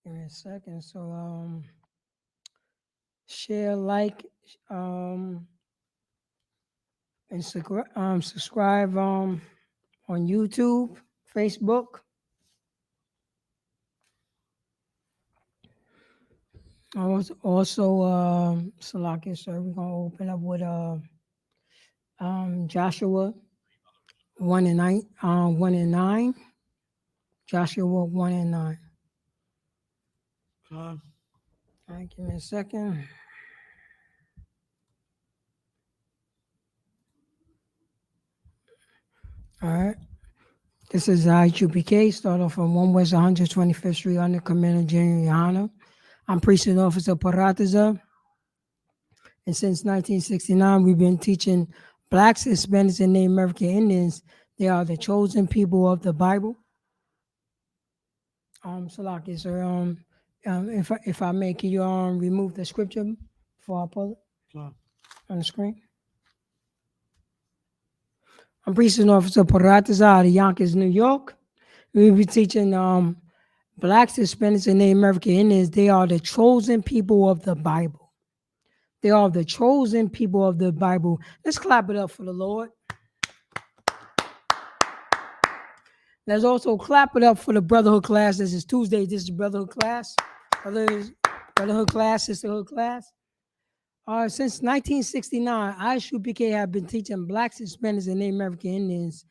Give me a second. So share, like, um, and subscribe on YouTube, Facebook. Also, Salaki, sir, we're gonna open up with Joshua 1:9, 1:9, Joshua 1:9. Con. All right, give me a second. All right. This is Isupk. Start off from 1 West 125th Street under Commander General Yohana. I'm Precinct Officer Parataza. And since 1969, we've been teaching blacks, Hispanics, and Native American Indians. They are the chosen people of the Bible. Salaki, sir. If I may, can you remove the scripture before I pull it Con. on the screen? I'm Precinct Officer Parataza out of Yonkers, New York. We'll be teaching blacks, Hispanics, and Native American Indians. They are the chosen people of the Bible. They are the chosen people of the Bible. Let's clap it up for the Lord. Let's also clap it up for the Brotherhood class. This is Tuesday. This is Brotherhood class. Brotherhood class, Sisterhood class. Since 1969, Isupk have been teaching blacks, Hispanics, and Native American Indians.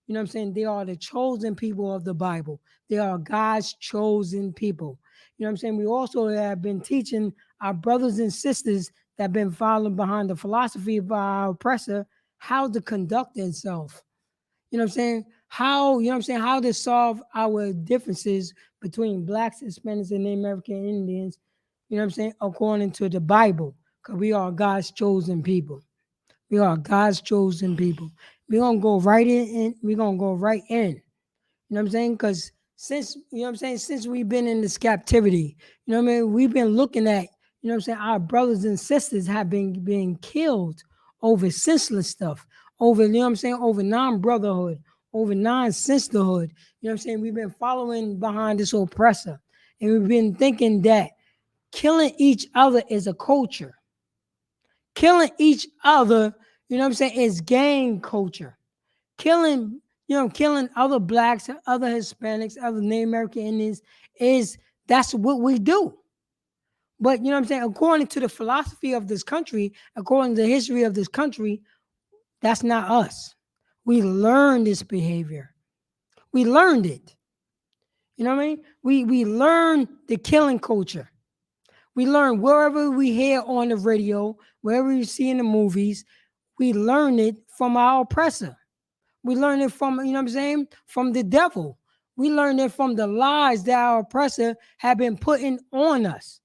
You know what I'm saying? They are the chosen people of the Bible. They are God's chosen people. You know what I'm saying? We also have been teaching our brothers and sisters that have been following behind the philosophy of our oppressor how to conduct themselves. You know what I'm saying? How, you know what I'm saying, how to solve our differences between blacks, Hispanics, and Native American Indians, you know what I'm saying, according to the Bible. Because we are God's chosen people. We are God's chosen people. We're gonna go right in, we're gonna go right in. You know what I'm saying? Because since, you know what I'm saying, since we've been in this captivity, you know what I mean, we've been looking at, you know what I'm saying, our brothers and sisters have been being killed over senseless stuff, over, you know what I'm saying, over non-brotherhood, over non-sisterhood. You know what I'm saying? We've been following behind this oppressor. And we've been thinking that killing each other is a culture. Killing each other, you know what I'm saying, is gang culture. Killing, killing other blacks, other Hispanics, other Native American Indians is that's what we do. But you know what I'm saying? According to the philosophy of this country, according to the history of this country, that's not us. We learned this behavior. We learned it. You know what I mean? We learned the killing culture. We learn wherever we hear on the radio, wherever we see in the movies, we learn it from our oppressor. We learn it from, you know what I'm saying, from the devil. We learn it from the lies that our oppressor have been putting on us.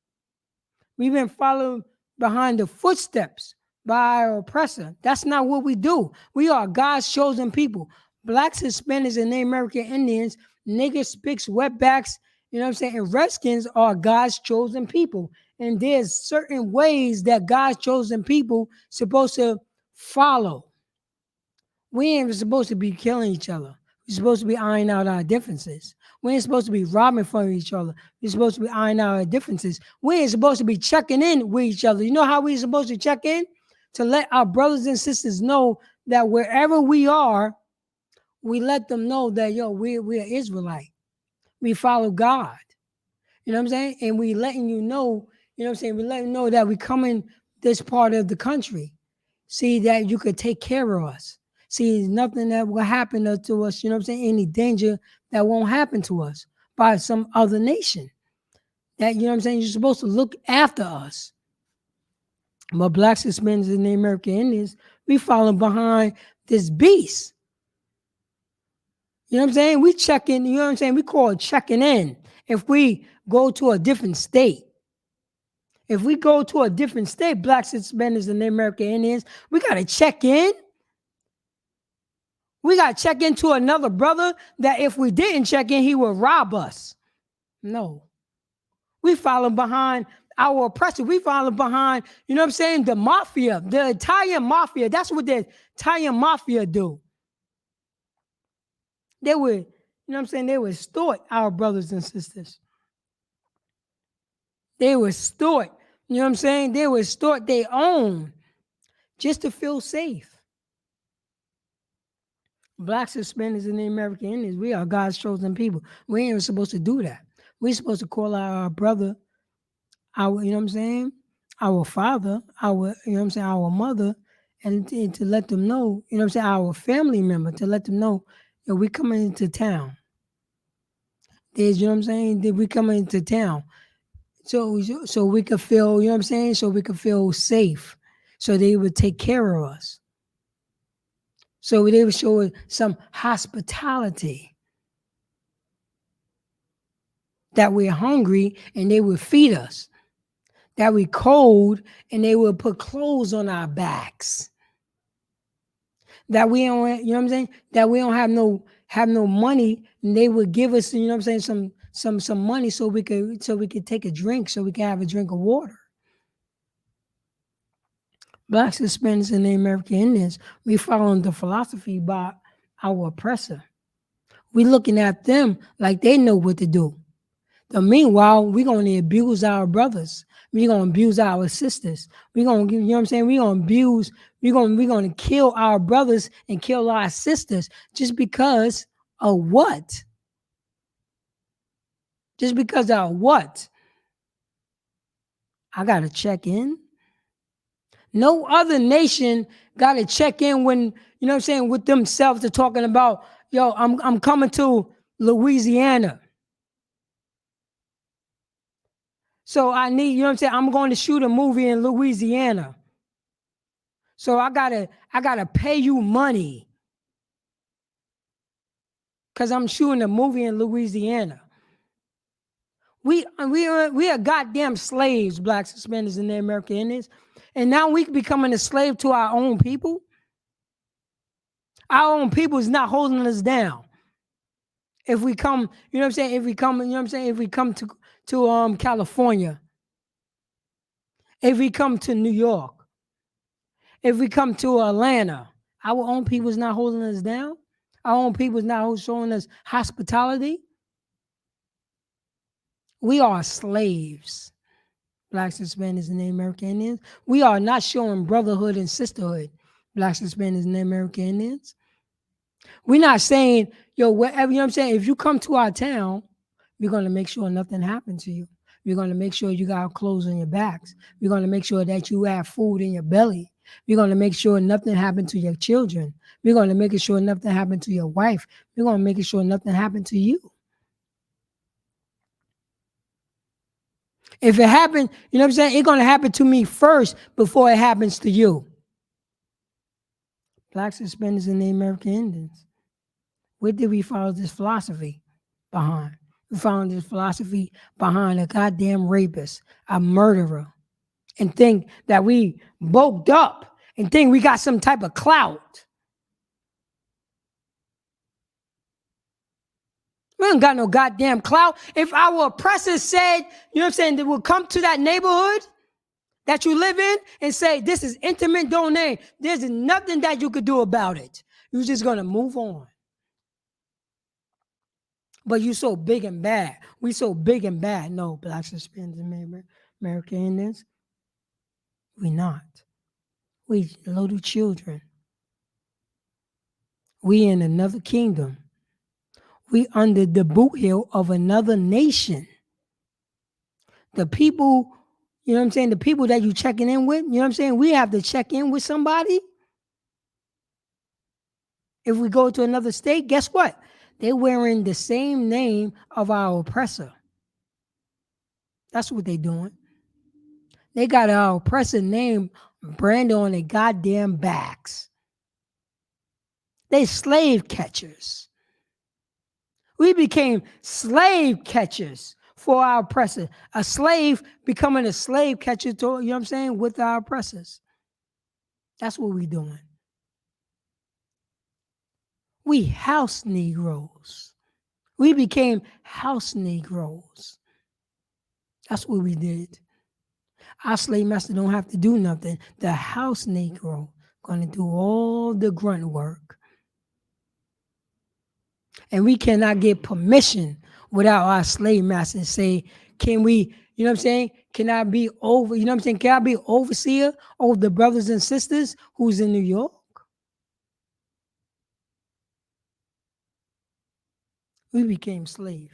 We've been following behind the footsteps by our oppressor. That's not what we do. We are God's chosen people. Blacks, Hispanics, and Native American Indians, nigger spicks, wetbacks, you know what I'm saying, and Redskins are God's chosen people. And there's certain ways that God's chosen people supposed to follow. We ain't supposed to be killing each other. We're supposed to be ironing out our differences. We ain't supposed to be robbing from each other. We're supposed to be ironing out our differences. We ain't supposed to be checking in with each other. You know how we're supposed to check in? To let our brothers and sisters know that wherever we are, we let them know that, we're Israelite. We follow God. You know what I'm saying? And we letting you know, you know what I'm saying? We letting you know that we come in this part of the country. See that you could take care of us. See, nothing that will happen to us, you know what I'm saying? Any danger that won't happen to us by some other nation. That, you know what I'm saying? You're supposed to look after us. But blacks, Hispanics, and the American Indians, we falling behind this beast. You know what I'm saying? We checking, you know what I'm saying? We call it checking in. If we go to a different state, if we go to a different state, blacks, Hispanics, and the American Indians, we got to check in. We got to check into another brother that if we didn't check in, he would rob us. No. We follow behind our oppressor. We follow behind, you know what I'm saying, the mafia, the Italian mafia. That's what the Italian mafia do. They would, you know what I'm saying, they would extort our brothers and sisters. They would store it. You know what I'm saying? They would store their own just to feel safe. Blacks, Hispanics, and the American Indians, we are God's chosen people. We ain't even supposed to do that. We're supposed to call our brother, our, you know what I'm saying? Our father, our, you know what I'm saying, our mother, and to let them know, you know what I'm saying, our family member, to let them know that we coming into town. There's, you know what I'm saying, that we coming into town. So we could feel, you know what I'm saying, so we could feel safe. So they would take care of us. So they would show us some hospitality. That we're hungry and they would feed us. That we cold and they would put clothes on our backs. That we don't, you know what I'm saying? That we don't have no money and they would give us, you know what I'm saying, some money so we could take a drink, so we can have a drink of water. Blacks, Hispanics, and the American Indians, we following the philosophy by our oppressor. We looking at them like they know what to do. But meanwhile, we're going to abuse our brothers. We're going to abuse our sisters. We're going to, you know what I'm saying? We're going to abuse, we're going to kill our brothers and kill our sisters just because of what? Just because of what? I got to check in. No other nation got to check in when, you know what I'm saying, with themselves. They're talking about, yo, I'm coming to Louisiana. So I need, you know what I'm saying? I'm going to shoot a movie in Louisiana. So I gotta pay you money. Cause I'm shooting a movie in Louisiana. We are goddamn slaves, Blacks, Hispanics, and the American Indians. And now we becoming a slave to our own people. Our own people is not holding us down. If we come, you know what I'm saying? If we come, you know what I'm saying? If we come to California, if we come to New York, if we come to Atlanta, our own people is not holding us down. Our own people is not showing us hospitality. We are slaves, Blacks, Hispanics, and the American Indians. We are not showing brotherhood and sisterhood, Blacks, Hispanics, and the American Indians. We're not saying, yo, wherever, you know what I'm saying? If you come to our town, we're going to make sure nothing happens to you. We're going to make sure you got clothes on your backs. We're going to make sure that you have food in your belly. We're going to make sure nothing happened to your children. We're going to make sure nothing happened to your wife. We're going to make sure nothing happened to you. If it happened, you know what I'm saying? It's going to happen to me first before it happens to you. Blacks, Hispanics, and the American Indians. Where did we follow this philosophy behind? We found this philosophy behind a goddamn rapist, a murderer, and think that we bulked up and think we got some type of clout. We don't got no goddamn clout. If our oppressors said, you know what I'm saying, they will come to that neighborhood that you live in and say, this is intimate domain, there's nothing that you could do about it. You're just going to move on. But you so big and bad. We so big and bad. No, Blacks, Hispanics, and American Indians, we not. We little children. We in another kingdom. We under the boot heel of another nation. The people, you know what I'm saying, the people that you checking in with, you know what I'm saying, we have to check in with somebody. If we go to another state, guess what? They're wearing the same name of our oppressor. That's what they're doing. They got our oppressor name branded on their goddamn backs. They slave catchers. We became slave catchers for our oppressor. A slave becoming a slave catcher, to, you know what I'm saying, with our oppressors. That's what we're doing. We house Negroes. We became house Negroes. That's what we did. Our slave master don't have to do nothing. The house Negro gonna do all the grunt work. And we cannot get permission without our slave master say, can we, you know what I'm saying? Can I be over, you know what I'm saying? Can I be overseer over the brothers and sisters who's in New York? We became slaves.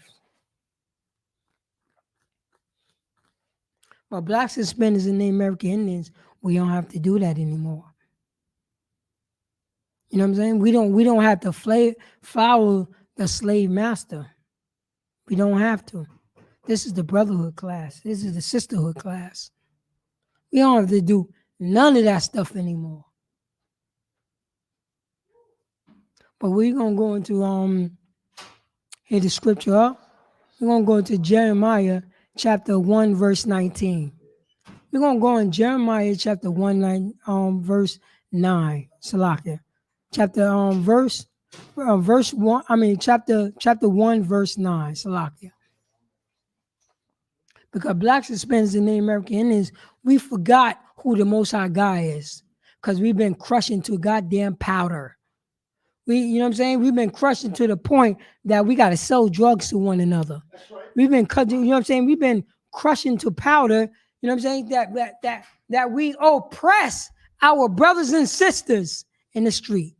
But blacks, Hispanics, and the American Indians, we don't have to do that anymore. You know what I'm saying? We don't have to follow the slave master. We don't have to. This is the brotherhood class. This is the sisterhood class. We don't have to do none of that stuff anymore. But we're gonna go into hit the scripture up. We're gonna go to Jeremiah chapter 1, verse 19. We're gonna go in Jeremiah chapter 1, verse 9. Salakia. Chapter verse 1, chapter 1, verse 9. Salakia. Because blacks, Hispanics, and Native American Indians, we forgot who the Most High God is. Because we've been crushing to goddamn powder. You know what I'm saying? We've been crushing to the point that we got to sell drugs to one another. That's right. We've been cutting, you know what I'm saying? We've been crushing to powder, you know what I'm saying? That we oppress our brothers and sisters in the street.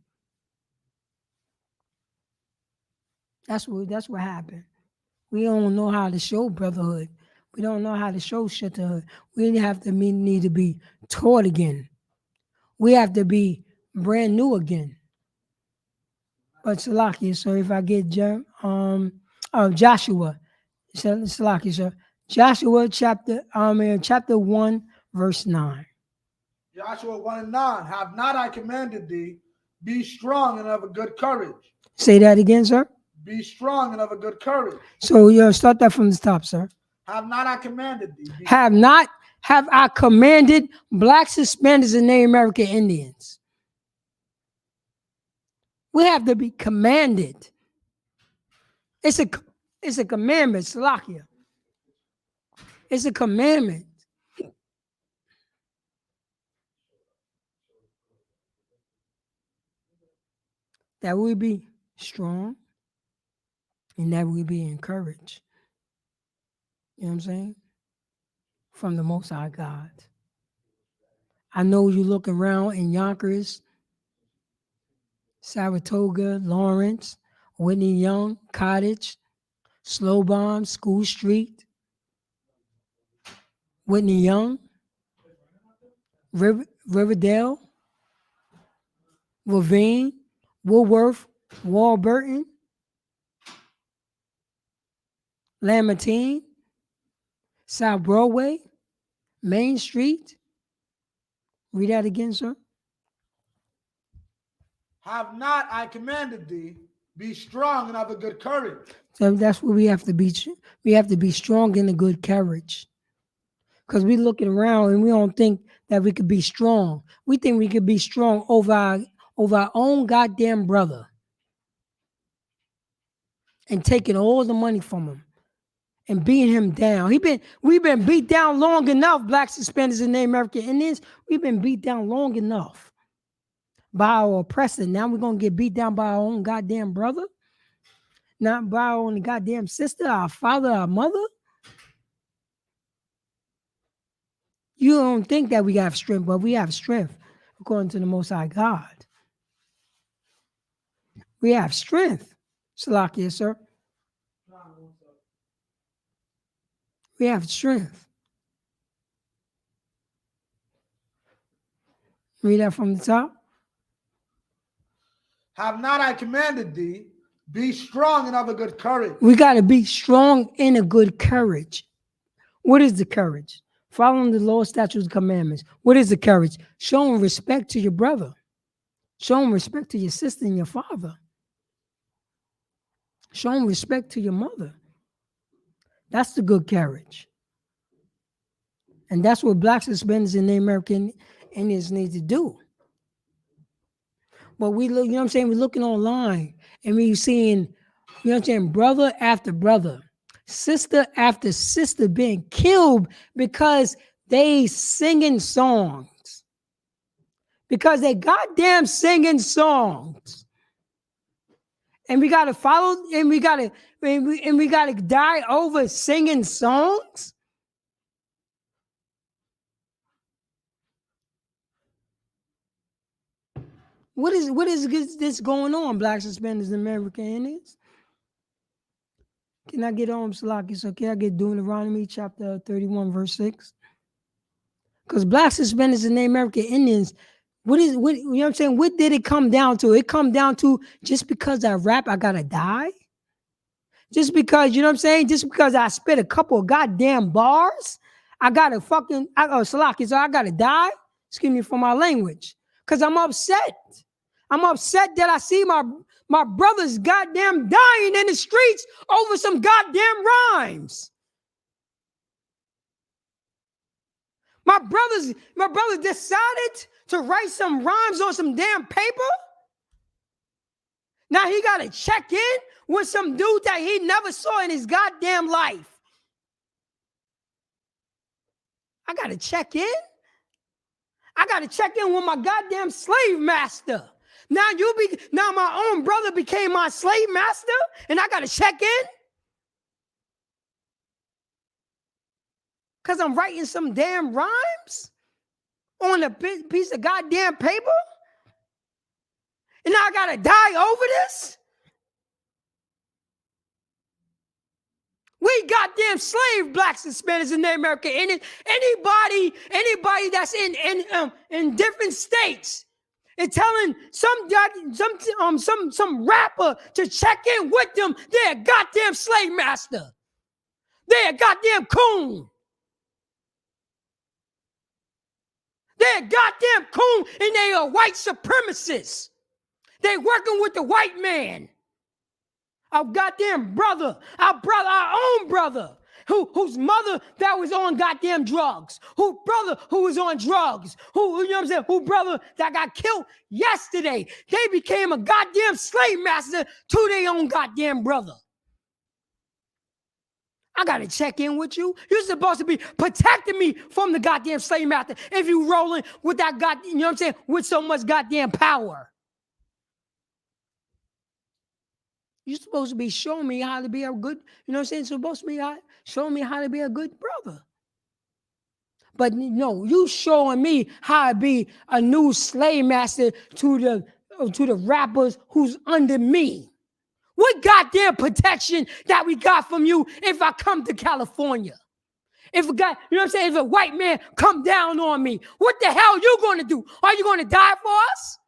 That's what happened. We don't know how to show brotherhood. We don't know how to show sisterhood. We need to be taught again. We have to be brand new again. But Salakia, so if I get Joshua, Salakia, so Joshua chapter 1, verse 9. Joshua 1 and 9. Have not I commanded thee, be strong and of a good courage. Say that again, sir. Be strong and of a good courage. So start that from the top, sir. Have not I commanded thee? Have I commanded blacks, Hispanics, and Native American Indians? We have to be commanded. It's a commandment, Salakia. It's a commandment. That we be strong and that we be encouraged. You know what I'm saying? From the Most High God. I know you look around in Yonkers, Saratoga, Lawrence, Whitney Young, Cottage, Slow Bomb, School Street, Whitney Young, Riverdale, Ravine, Woolworth, Warburton, Lamartine, South Broadway, Main Street. Read that again, sir. Have not I commanded thee, be strong and of a good courage. So that's what we have to be. We have to be strong and a good courage. Because we're looking around and we don't think that we could be strong. We think we could be strong over our own goddamn brother. And taking all the money from him. And beating him down. We've been beat down long enough, blacks, Hispanics, and Native American Indians. We've been beat down long enough by our oppressor. Now we're going to get beat down by our own goddamn brother? Not by our own goddamn sister, our father, our mother? You don't think that we have strength, but we have strength according to the Most High God. We have strength. Salakia, sir. We have strength. Read that from the top. Have not I commanded thee, be strong and of a good courage. We got to be strong in a good courage. What is the courage? Following the law, statutes, and commandments. What is the courage? Showing respect to your brother. Showing respect to your sister and your father. Showing respect to your mother. That's the good courage. And that's what blacks, Hispanics, and Native American Indians need to do. But we look, you know what I'm saying? We're looking online and we're seeing, you know what I'm saying, brother after brother, sister after sister being killed because they singing songs. Because they goddamn singing songs. And we gotta follow, and we gotta and we gotta die over singing songs? What is this going on, Black Suspenders and American Indians? Can I get on Salaki? So can I get Deuteronomy chapter 31, verse 6? Because Black Suspenders and the American Indians, what you know what I'm saying? What did it come down to? It come down to just because I rap, I gotta die? Just because, you know what I'm saying? Just because I spit a couple of goddamn bars, I gotta Salaki, so I gotta die? Excuse me for my language. Because I'm upset. I'm upset that I see my brothers goddamn dying in the streets over some goddamn rhymes. My brothers decided to write some rhymes on some damn paper. Now he got to check in with some dude that he never saw in his goddamn life. I got to check in. I got to check in with my goddamn slave master. Now my own brother became my slave master, and I got to check in? Because I'm writing some damn rhymes on a piece of goddamn paper? And now I got to die over this? We goddamn slave Blacks and Spanish and Native American Indians. Anybody that's in different states and telling some rapper to check in with them, they're a goddamn slave master. They're a goddamn coon. They're a goddamn coon, and they are white supremacists. They're working with the white man. Our goddamn brother, our own brother, whose mother that was on goddamn drugs, whose brother who was on drugs, who you know what I'm saying, whose brother that got killed yesterday. They became a goddamn slave master to their own goddamn brother. I gotta check in with you. You're supposed to be protecting me from the goddamn slave master if you rolling with that you know what I'm saying, with so much goddamn power. You're supposed to be showing me how to be a good, you know what I'm saying? Supposed to be showing me how to be a good brother. But no, you showing me how to be a new slave master to the rappers who's under me. What goddamn protection that we got from you if I come to California? If a guy, you know what I'm saying? If a white man come down on me, what the hell are you going to do? Are you going to die for us?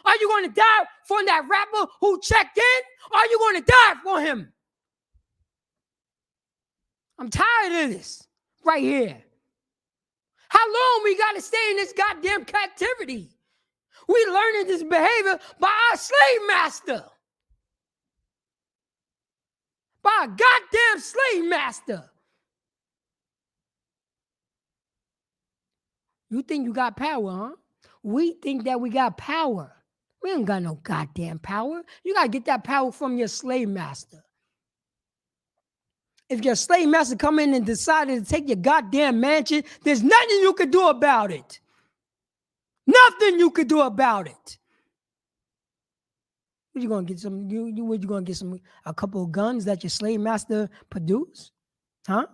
Are you going to die for that rapper who checked in? Are you going to die for him? I'm tired of this right here. How long we got to stay in this goddamn captivity? We learning this behavior by our slave master. By a goddamn slave master. You think you got power, huh? We think that we got power. We ain't got no goddamn power. You got to get that power from your slave master. If your slave master come in and decided to take your goddamn mansion, there's nothing you could do about it. Nothing you could do about it. What you gonna get some? What you gonna get some? A couple of guns that your slave master produced, huh?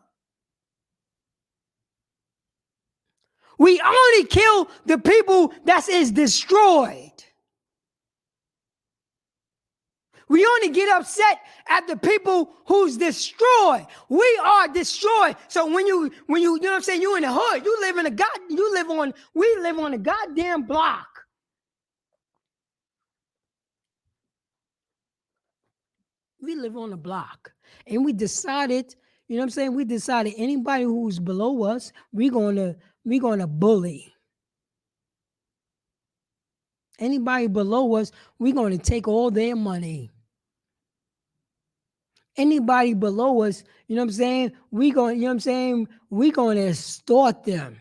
We only kill the people that is destroyed. We only get upset at the people who's destroyed. We are destroyed. So when you know what I'm saying, you in the hood, we live on a goddamn block. We live on a block. And we decided, you know what I'm saying? We decided anybody who's below us, we're gonna bully. Anybody below us, we're gonna take all their money. Anybody below us, you know what I'm saying? We're going to extort them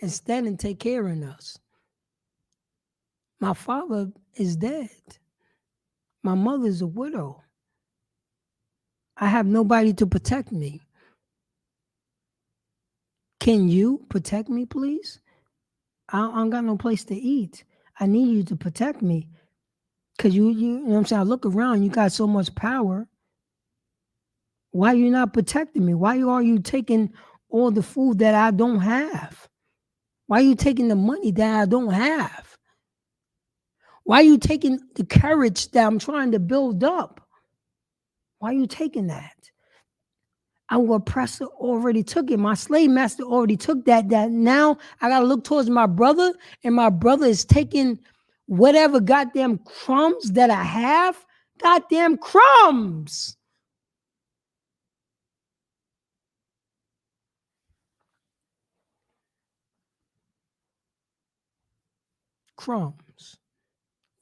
instead and take care of us. My father is dead. My mother's a widow. I have nobody to protect me. Can you protect me, please? I don't got no place to eat. I need you to protect me. Because you know what I'm saying? I look around, you got so much power. Why you not protecting me? Why are you taking all the food that I don't have? Why are you taking the money that I don't have? Why are you taking the courage that I'm trying to build up? Why are you taking that? Our oppressor already took it. My slave master already took that. That now I gotta look towards my brother, and my brother is taking whatever goddamn crumbs that I have. Goddamn crumbs. Crumbs.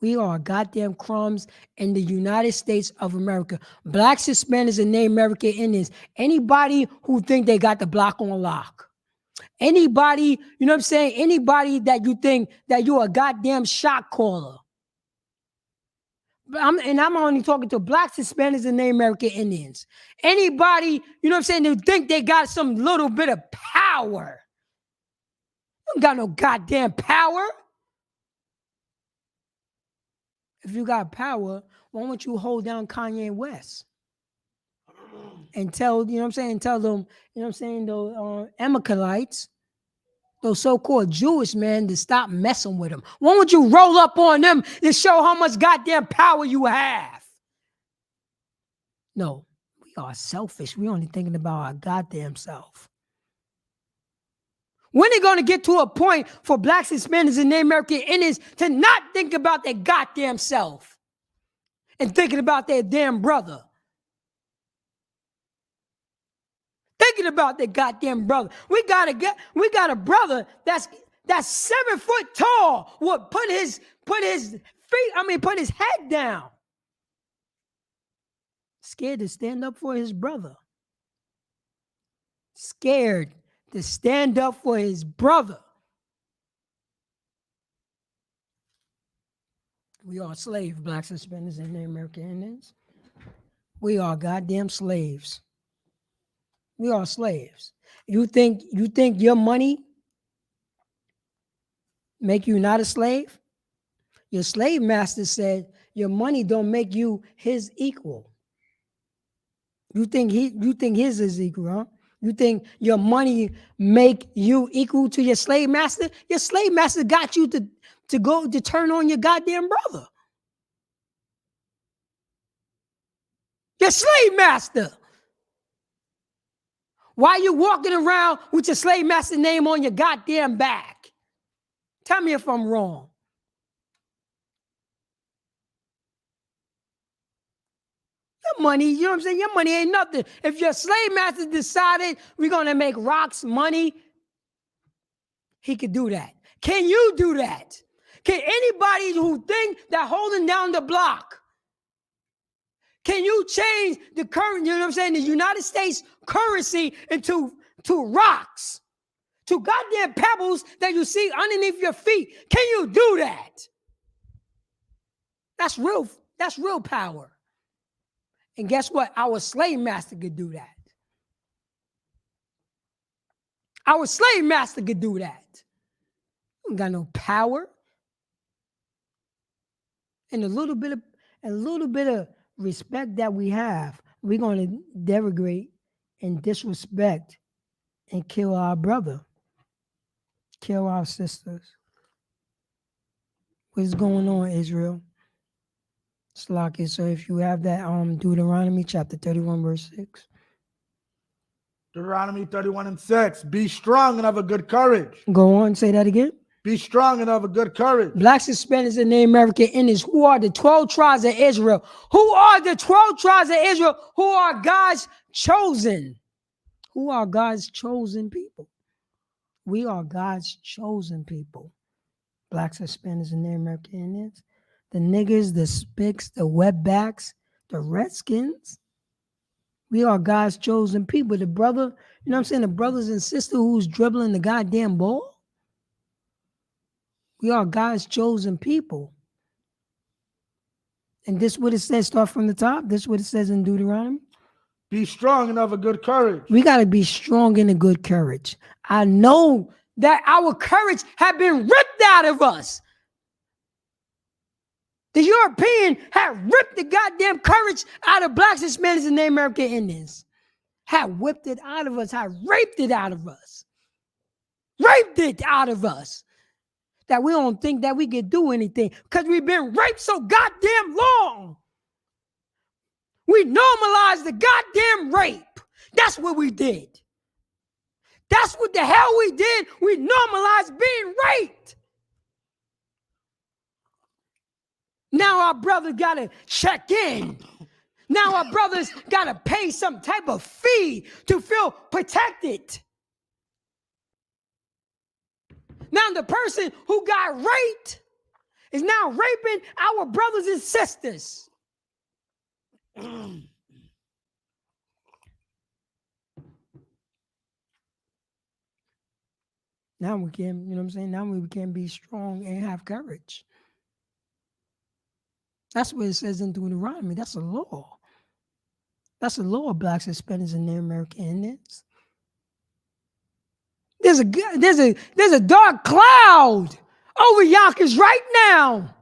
We are goddamn crumbs in the United States of America. Blacks, Hispanics, and Native American Indians. Anybody who think they got the block on lock. Anybody, you know what I'm saying? Anybody that you think that you're a goddamn shot caller. I'm only talking to Blacks, Hispanics, and Native American Indians. Anybody, you know what I'm saying, who think they got some little bit of power. You don't got no goddamn power. If you got power, why don't you hold down Kanye West? And tell, you know what I'm saying, tell them, you know what I'm saying, those Amalekites, those so-called Jewish men, to stop messing with them. Why don't you roll up on them to show how much goddamn power you have? No, we are selfish. We only thinking about our goddamn self. When are going to get to a point for Blacks, Hispanics, and Native American Indians to not think about their goddamn self and thinking about their damn brother? Thinking about their goddamn brother. We got a brother that's 7 foot tall. Would put his head down. Scared to stand up for his brother. Scared to stand up for his brother. We are slaves, Blacks, Hispanics, and Native American Indians. We are goddamn slaves. We are slaves. You think your money make you not a slave? Your slave master said your money don't make you his equal. You think his is equal, huh? You think your money make you equal to your slave master? Your slave master got you to go to turn on your goddamn brother. Your slave master. Why are you walking around with your slave master name on your goddamn back? Tell me if I'm wrong. Your money, you know what I'm saying? Your money ain't nothing. If your slave master decided we're going to make rocks money, he could do that. Can you do that? Can anybody who think that holding down the block, can you change the current, you know what I'm saying, the United States currency into rocks, to goddamn pebbles that you see underneath your feet? Can you do that? That's real power. And guess what? Our slave master could do that. Our slave master could do that. We got no power. And a little bit of respect that we have, we're going to derogate and disrespect and kill our brother, kill our sisters. What's going on, Israel? Slack it. So if you have that Deuteronomy chapter 31, verse 6. Deuteronomy 31:6. Be strong and have a good courage. Go on, say that again. Be strong and have a good courage. Blacks, Hispanics, and Native American Indians, who are the 12 tribes of Israel? Who are the 12 tribes of Israel? Who are God's chosen? Who are God's chosen people? We are God's chosen people. Blacks, Hispanics, and Native American Indians. The niggers, the spicks, the wetbacks, the redskins. We are God's chosen people. The brother, you know what I'm saying? The brothers and sisters who's dribbling the goddamn ball. We are God's chosen people. And this is what it says, start from the top. This is what it says in Deuteronomy. Be strong and have a good courage. We got to be strong and a good courage. I know that our courage had been ripped out of us. The European had ripped the goddamn courage out of blacks, Hispanics, and Native American Indians. Had whipped it out of us, had raped it out of us. Raped it out of us. That we don't think that we can do anything because we've been raped so goddamn long. We normalized the goddamn rape. That's what we did. That's what the hell we did. We normalized being raped. Now our brothers got to check in. Now our brothers got to pay some type of fee to feel protected. Now the person who got raped is now raping our brothers and sisters. Now we can, you know what I'm saying? Now we can be strong and have courage. That's what it says in Deuteronomy. That's a law. That's a law of blacks, Hispanics, and Native American Indians. There's a dark cloud over Yonkers right now.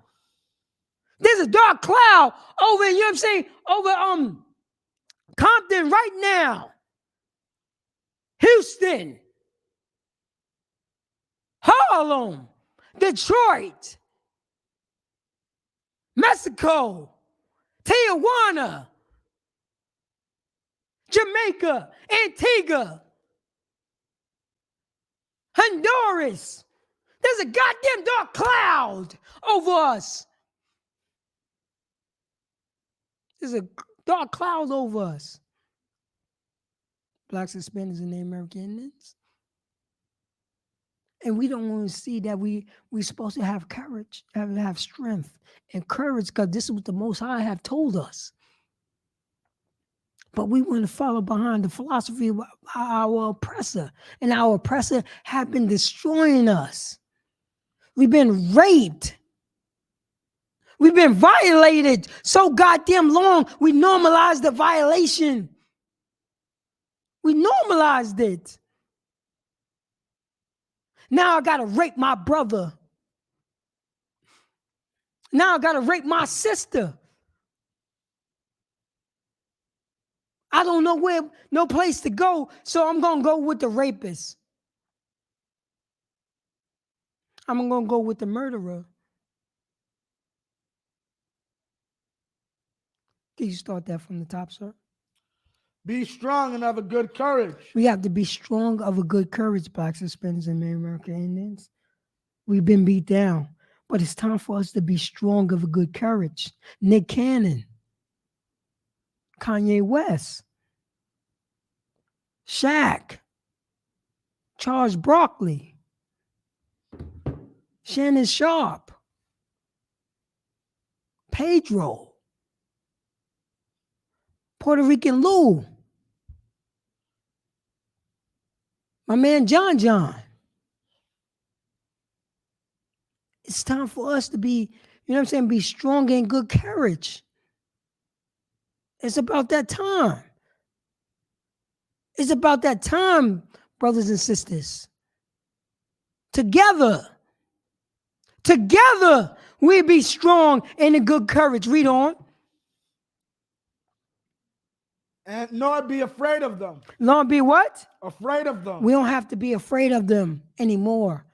There's a dark cloud over, you know what I'm saying, over Compton right now. Houston, Harlem, Detroit, Mexico, Tijuana, Jamaica, Antigua, Honduras. There's a goddamn dark cloud over us. There's a dark cloud over us. Blacks, Hispanics, and Native American Indians. And we don't want to see that we're supposed to have courage, have strength and courage, because this is what the Most High have told us. But we want to follow behind the philosophy of our oppressor. And our oppressor have been destroying us. We've been raped. We've been violated so goddamn long, we normalized the violation. We normalized it. Now I got to rape my brother. Now I got to rape my sister. I don't know no place to go, so I'm going to go with the rapist. I'm going to go with the murderer. Can you start that from the top, sir? Be strong and have a good courage. We have to be strong of a good courage, blacks, Hispanics, and Native American Indians. We've been beat down, but it's time for us to be strong of a good courage. Nick Cannon, Kanye West, Shaq, Charles Barkley, Shannon Sharp, Pedro, Puerto Rican Lou, my man John John. It's time for us to be, you know what I'm saying, be strong and good courage. It's about that time. It's about that time, brothers and sisters. Together, we be strong and in good courage. Read on. And not be afraid of them. Not be what? Afraid of them. We don't have to be afraid of them anymore.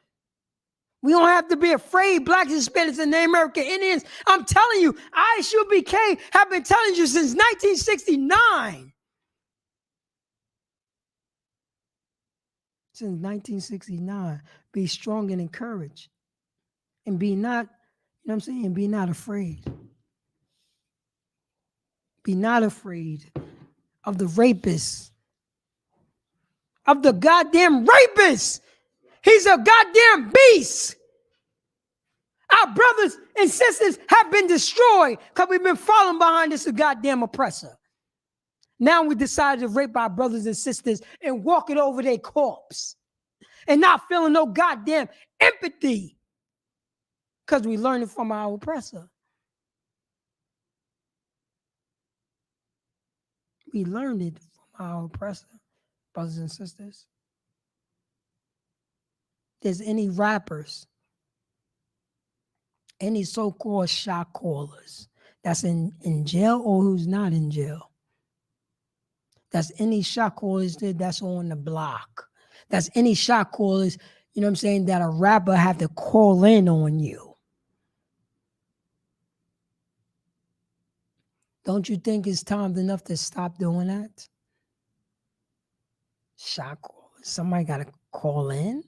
We don't have to be afraid, blacks, Hispanics, and Native American Indians. I'm telling you, Isupk have been telling you since 1969. Since 1969, be strong and encouraged. And be not, you know what I'm saying, be not afraid. Be not afraid of the rapist. Of the goddamn rapist. He's a goddamn beast. Our brothers and sisters have been destroyed because we've been falling behind this goddamn oppressor. Now we decided to rape our brothers and sisters and walk it over their corpse and not feeling no goddamn empathy because we learned it from our oppressor. We learned it from our oppressor, brothers and sisters. There's any rappers, any so-called shot callers that's in jail or who's not in jail. That's any shot callers that's on the block. That's any shot callers, you know what I'm saying, that a rapper had to call in on you. Don't you think it's time enough to stop doing that? Shot callers. Somebody got to call in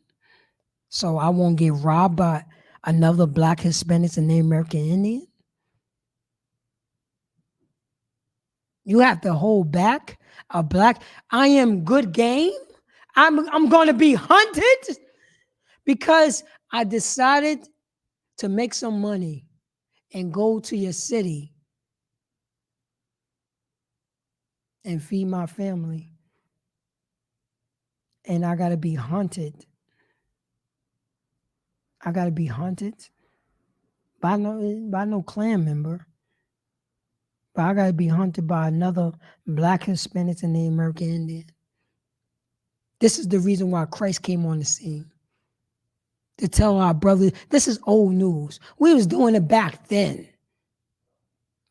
so I won't get robbed by another Black Hispanics and Native American Indian. You have to hold back a Black. I am good game. I'm going to be hunted because I decided to make some money and go to your city and feed my family. And I got to be hunted. I got to be hunted by no clan member. But I got to be hunted by another Black Hispanics and Native American Indian. This is the reason why Christ came on the scene. To tell our brothers, this is old news. We was doing it back then.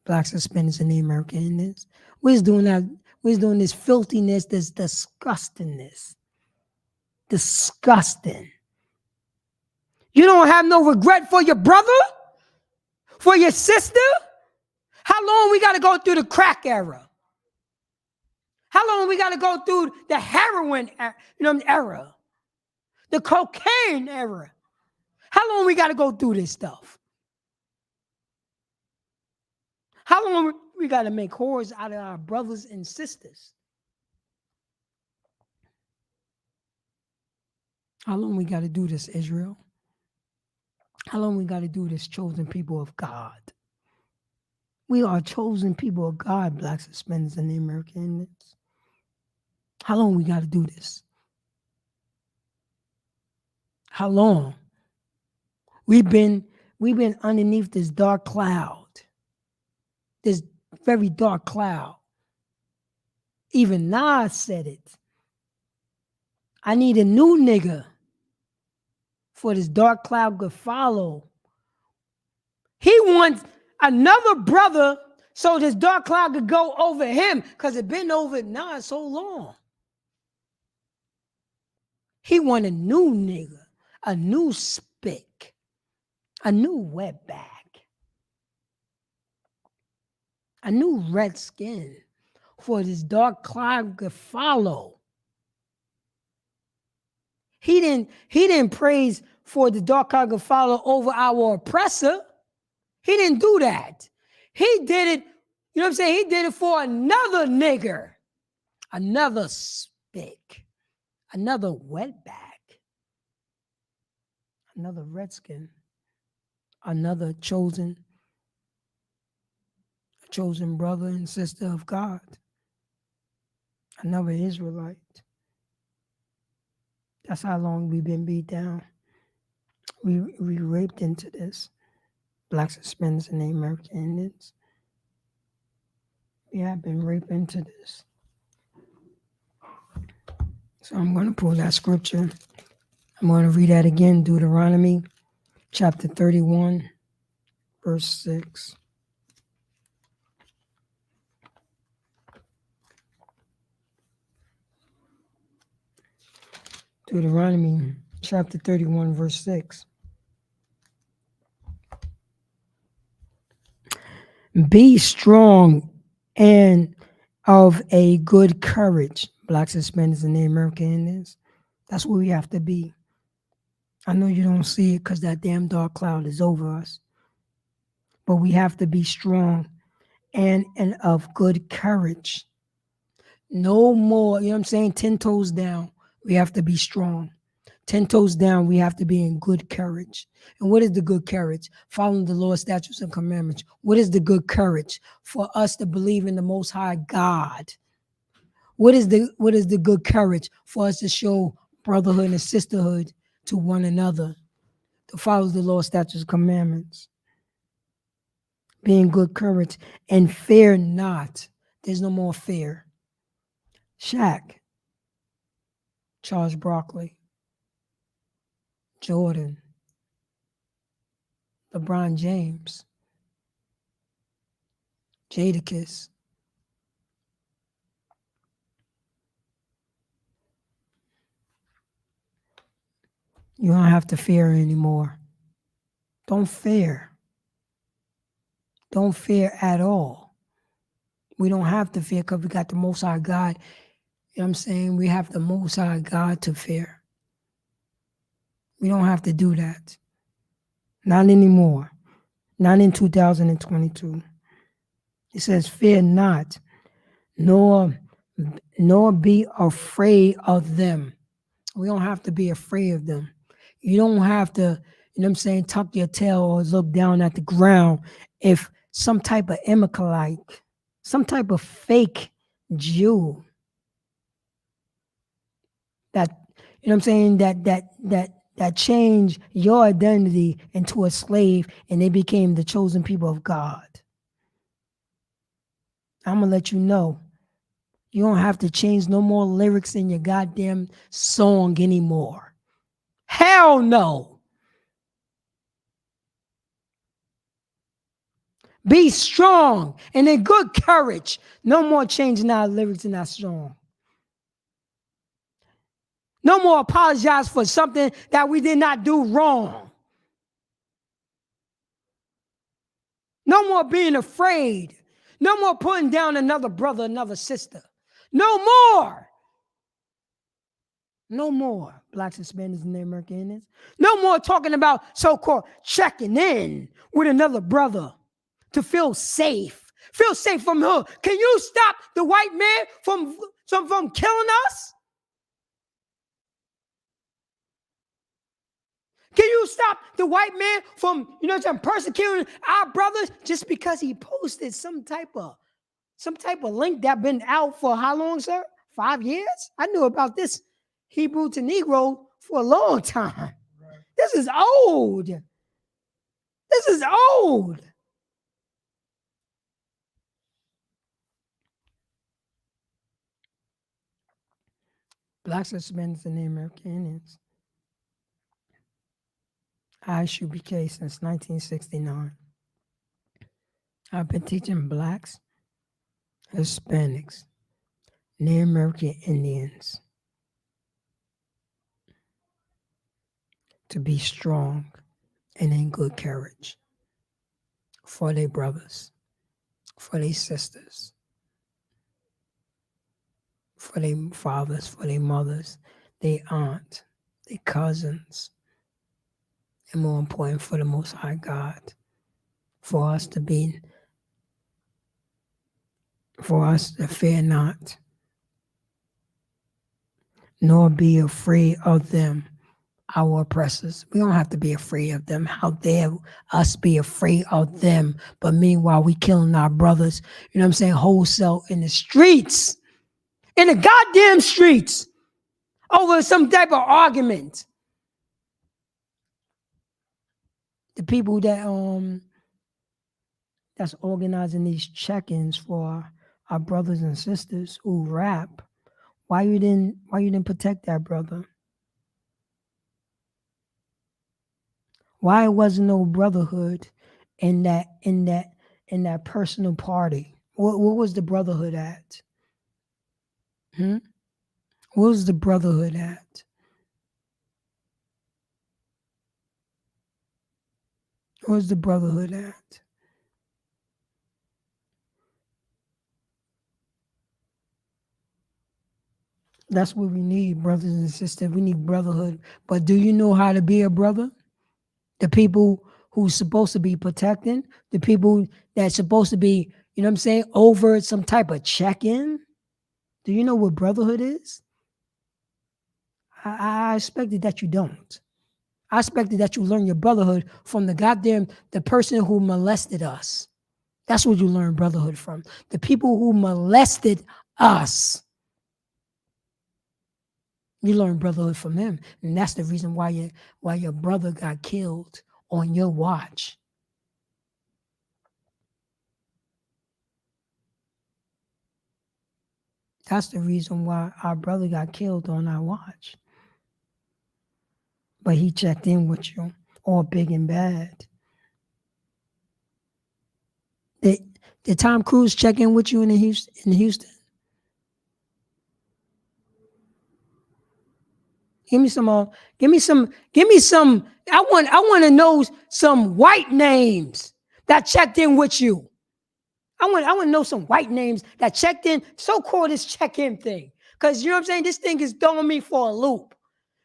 Blacks, Hispanics, and Native American Indians. We was doing that. We was doing this filthiness, this disgustingness. Disgusting. You don't have no regret for your brother? For your sister? How long we got to go through the crack era? How long we got to go through the heroin era? The cocaine era? How long we got to go through this stuff? How long we got to make whores out of our brothers and sisters? How long we got to do this, Israel? How long we got to do this, chosen people of God? We are chosen people of God, Blacks, Hispanics, and Native American Indians. How long we got to do this? How long? We've been underneath this dark cloud, this very dark cloud. Even Nas said it. I need a new nigga for this dark cloud to follow. He wants another brother so this dark cloud could go over him because it's been over Nas so long. He want a new nigga, a new spick, a new wetback, a new red skin for this dark cloud to follow. He didn't praise for the dark cloud to follow over our oppressor. He didn't do that. He did it, you know what I'm saying? He did it for another nigger, another spick, another wetback, another redskin, another chosen brother and sister of God, another Israelite. That's how long we've been beat down. We raped into this. Blacks, Hispanics, and Native American Indians. We have been raped into this. So I'm going to pull that scripture. I'm going to read that again, Deuteronomy chapter 31, verse 6. Deuteronomy chapter 31, verse 6. Be strong and of a good courage, Blacks, Hispanics, and Native American Indians. That's what we have to be. I know you don't see it because that damn dark cloud is over us. But we have to be strong and of good courage. No more, you know what I'm saying, 10 toes down. We have to be strong. 10 toes down, we have to be in good courage. And what is the good courage? Following the law, statutes, and commandments. What is the good courage? For us to believe in the Most High God. What is the good courage? For us to show brotherhood and sisterhood to one another. To follow the law, statutes, and commandments. Be in good courage and fear not. There's no more fear. Shaq, Charles Broccoli, Jordan, LeBron James, Jadakiss. You don't have to fear anymore. Don't fear. Don't fear at all. We don't have to fear because we got the Most High God. You know what I'm saying? We have the Most High God to fear. We don't have to do that. Not anymore. Not in 2022. It says, fear not, nor be afraid of them. We don't have to be afraid of them. You don't have to, you know what I'm saying, tuck your tail or look down at the ground if some type of Imikalite, some type of fake Jew that, you know what I'm saying, that changed your identity into a slave and they became the chosen people of God. I'm going to let you know. You don't have to change no more lyrics in your goddamn song anymore. Hell no. Be strong and in good courage. No more changing our lyrics in our song. No more apologize for something that we did not do wrong. No more being afraid. No more putting down another brother, another sister. No more. No more blacks, Hispanics, and American Indians. No more talking about so-called checking in with another brother to feel safe. Feel safe from who? Can you stop the white man from killing us? Can you stop the white man from, you know what I'm saying, persecuting our brothers just because he posted some type of link that been out for how long, sir? 5 years? I knew about this Hebrew to Negro for a long time. Right. This is old. This is old. Blacks, Hispanics, and American Indians. Isupk since 1969. I've been teaching blacks, Hispanics, Native American Indians to be strong and in good courage for their brothers, for their sisters, for their fathers, for their mothers, their aunt, their cousins, and more important, for the Most High God, for us to fear not, nor be afraid of them, our oppressors. We don't have to be afraid of them. How dare us be afraid of them? But meanwhile, we killing our brothers, you know what I'm saying, wholesale in the streets, in the goddamn streets, over some type of argument. The people that's organizing these check-ins for our brothers and sisters who rap, why you didn't protect that brother? Why wasn't no brotherhood in that personal party? What was the brotherhood at? What was the brotherhood at? What was the brotherhood at? That's what we need, brothers and sisters. We need brotherhood. But do you know how to be a brother? The people who's supposed to be protecting, the people that's supposed to be, you know what I'm saying, over some type of check-in. Do you know what brotherhood is? I expected that you don't. I expected that you learn your brotherhood from the person who molested us. That's what you learn brotherhood from. The people who molested us. You learn brotherhood from them. And that's the reason why your brother got killed on your watch. That's the reason why our brother got killed on our watch. But he checked in with you, all big and bad. Did Tom Cruise check in with you in Houston? Give me some. I want to know some white names that checked in with you. I want to know some white names that checked in. So called this check-in thing, because you know what I'm saying. This thing is throwing me for a loop.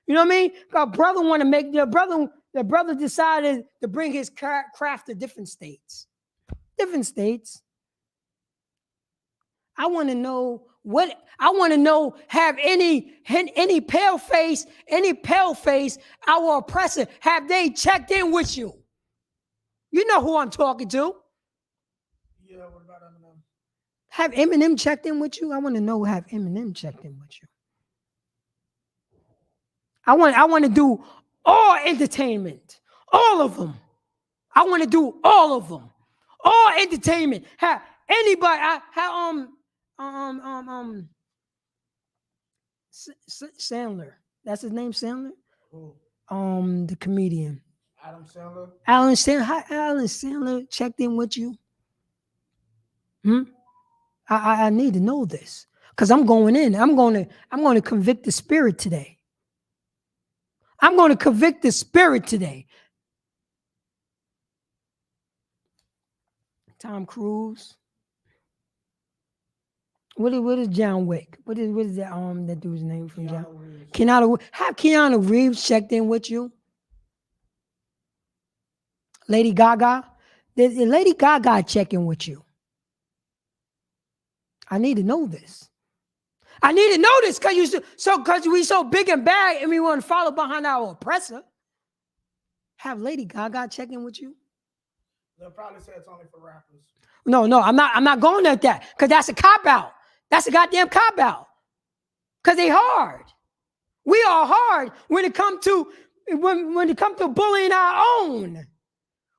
You know what I mean? My brother want to make the brother decided to bring his craft to different states. Different states. I want to know have any pale face, our oppressor, have they checked in with you? You know who I'm talking to. Yeah, what about Eminem? Have Eminem checked in with you? I want to know, have Eminem checked in with you? I want to do all entertainment, all of them. I want to do all of them, all entertainment. Have anybody? Sandler. That's his name, Sandler. Who? The comedian. Adam Sandler. Alan Sandler checked in with you. I need to know this because I'm going in. I'm going to convict the spirit today. I'm going to convict the spirit today. Tom Cruise. What is John Wick? What is that dude's name from John? Have Keanu Reeves checked in with you? Lady Gaga? Did Lady Gaga check in with you? I need to know this. I need to know this because we so big and bad and we want to follow behind our oppressor. Have Lady Gaga check in with you? They'll probably say it's only for rappers. No, I'm not going at that because that's a cop out. That's a goddamn cop out. Because they hard. We are hard when it comes to bullying our own.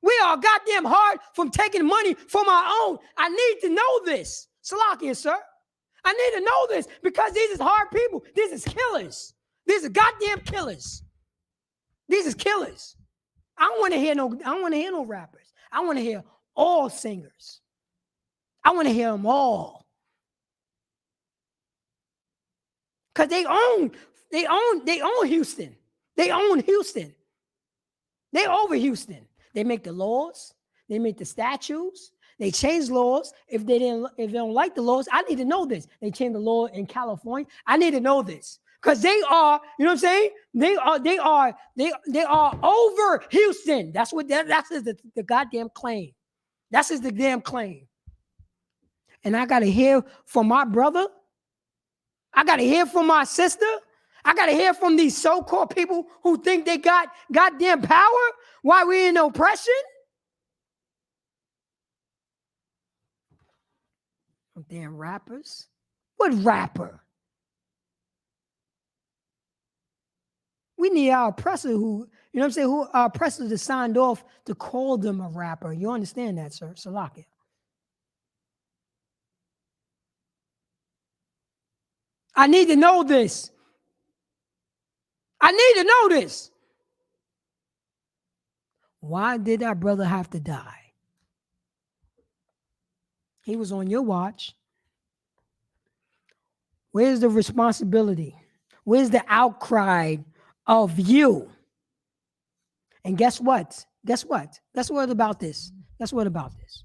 We are goddamn hard from taking money from our own. I need to know this. Salakia, sir. I need to know this because these is hard people. These is killers. These are goddamn killers. These is killers. I don't want to hear no rappers. I want to hear all singers. I want to hear them all. Because they own Houston. They own Houston. They over Houston. They make the laws. They make the statutes. They change laws. If they don't like the laws, I need to know this. They changed the law in California. I need to know this. Because they are, you know what I'm saying? They are over Houston. That's the goddamn claim. That's the damn claim. And I gotta hear from my brother. I gotta hear from my sister. I gotta hear from these so-called people who think they got goddamn power while we in oppression. Damn rappers. What rapper? We need our oppressor who, you know what I'm saying, who our oppressors that signed off to call them a rapper. You understand that, sir? Salakia. I need to know this. I need to know this. Why did our brother have to die? He was on your watch. Where's the responsibility? Where's the outcry of you? And guess what? Guess what? Guess what about this? Guess what about this?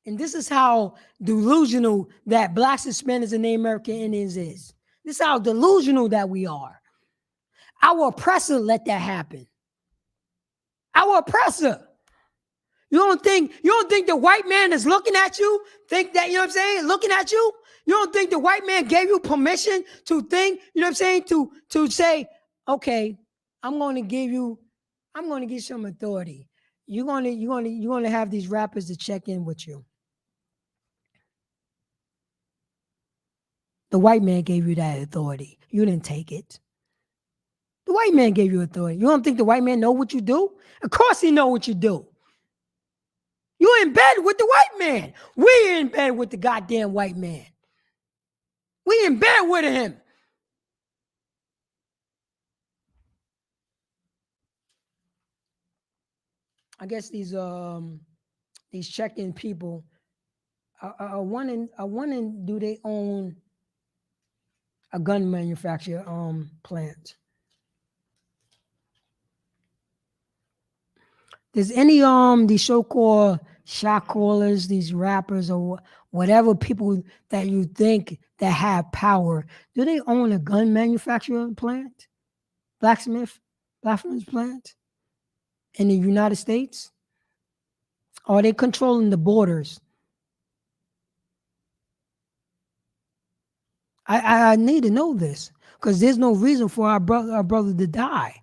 And this is how delusional that Blacks, Hispanics, and Native American Indians is. This is how delusional that we are. Our oppressor let that happen. Our oppressor. You don't think the white man is looking at you? Think that, you know what I'm saying? Looking at you? You don't think the white man gave you permission to think, you know what I'm saying? To say, okay, I'm going to give you some authority. You're going to have these rappers to check in with you. The white man gave you that authority. You didn't take it. The white man gave you authority. You don't think the white man know what you do? Of course he know what you do. You in bed with the white man. We in bed with the goddamn white man. We in bed with him. I guess these these check-in people. I wondering, do they own a gun manufacturer plant? Does any these so-called shot callers, these rappers or whatever people that you think that have power, do they own a gun manufacturer plant, blacksmith plant in the United States? Or are they controlling the borders? I need to know this because there's no reason for our brother to die.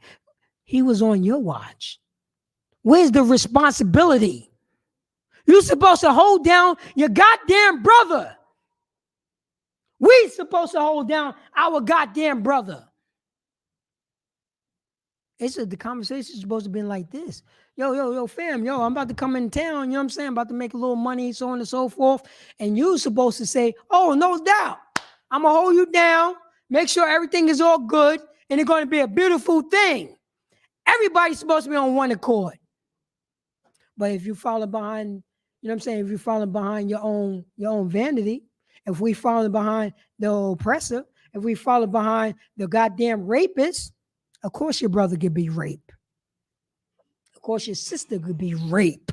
He was on your watch. Where's the responsibility? You're supposed to hold down your goddamn brother. We supposed to hold down our goddamn brother. The conversation is supposed to be like this. Yo, fam, I'm about to come in town, you know what I'm saying? About to make a little money, so on and so forth. And you supposed to say, oh, no doubt. I'm going to hold you down, make sure everything is all good, and it's going to be a beautiful thing. Everybody's supposed to be on one accord. But if you follow behind, you know what I'm saying? If you follow behind your own vanity, if we follow behind the oppressor, if we follow behind the goddamn rapist, of course your brother could be raped. Of course your sister could be raped.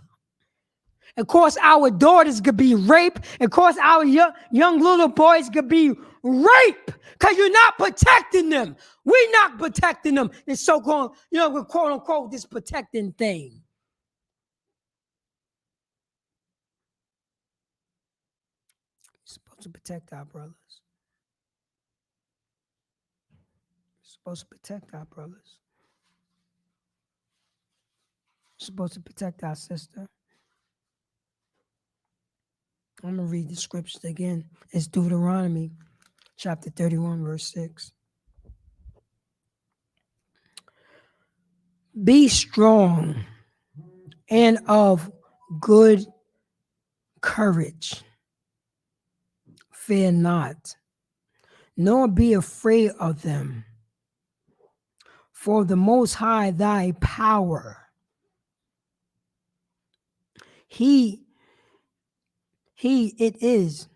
Of course our daughters could be raped. Of course our young little boys could be raped because you're not protecting them. We're not protecting them. This so-called, quote unquote, this protecting thing. We're supposed to protect our brothers. We're supposed to protect our brothers. We're supposed to protect our sister. I'm going to read the scriptures again. It's Deuteronomy chapter 31, verse 6. Be strong and of good courage. Fear not, nor be afraid of them. For the Most High thy power, He it is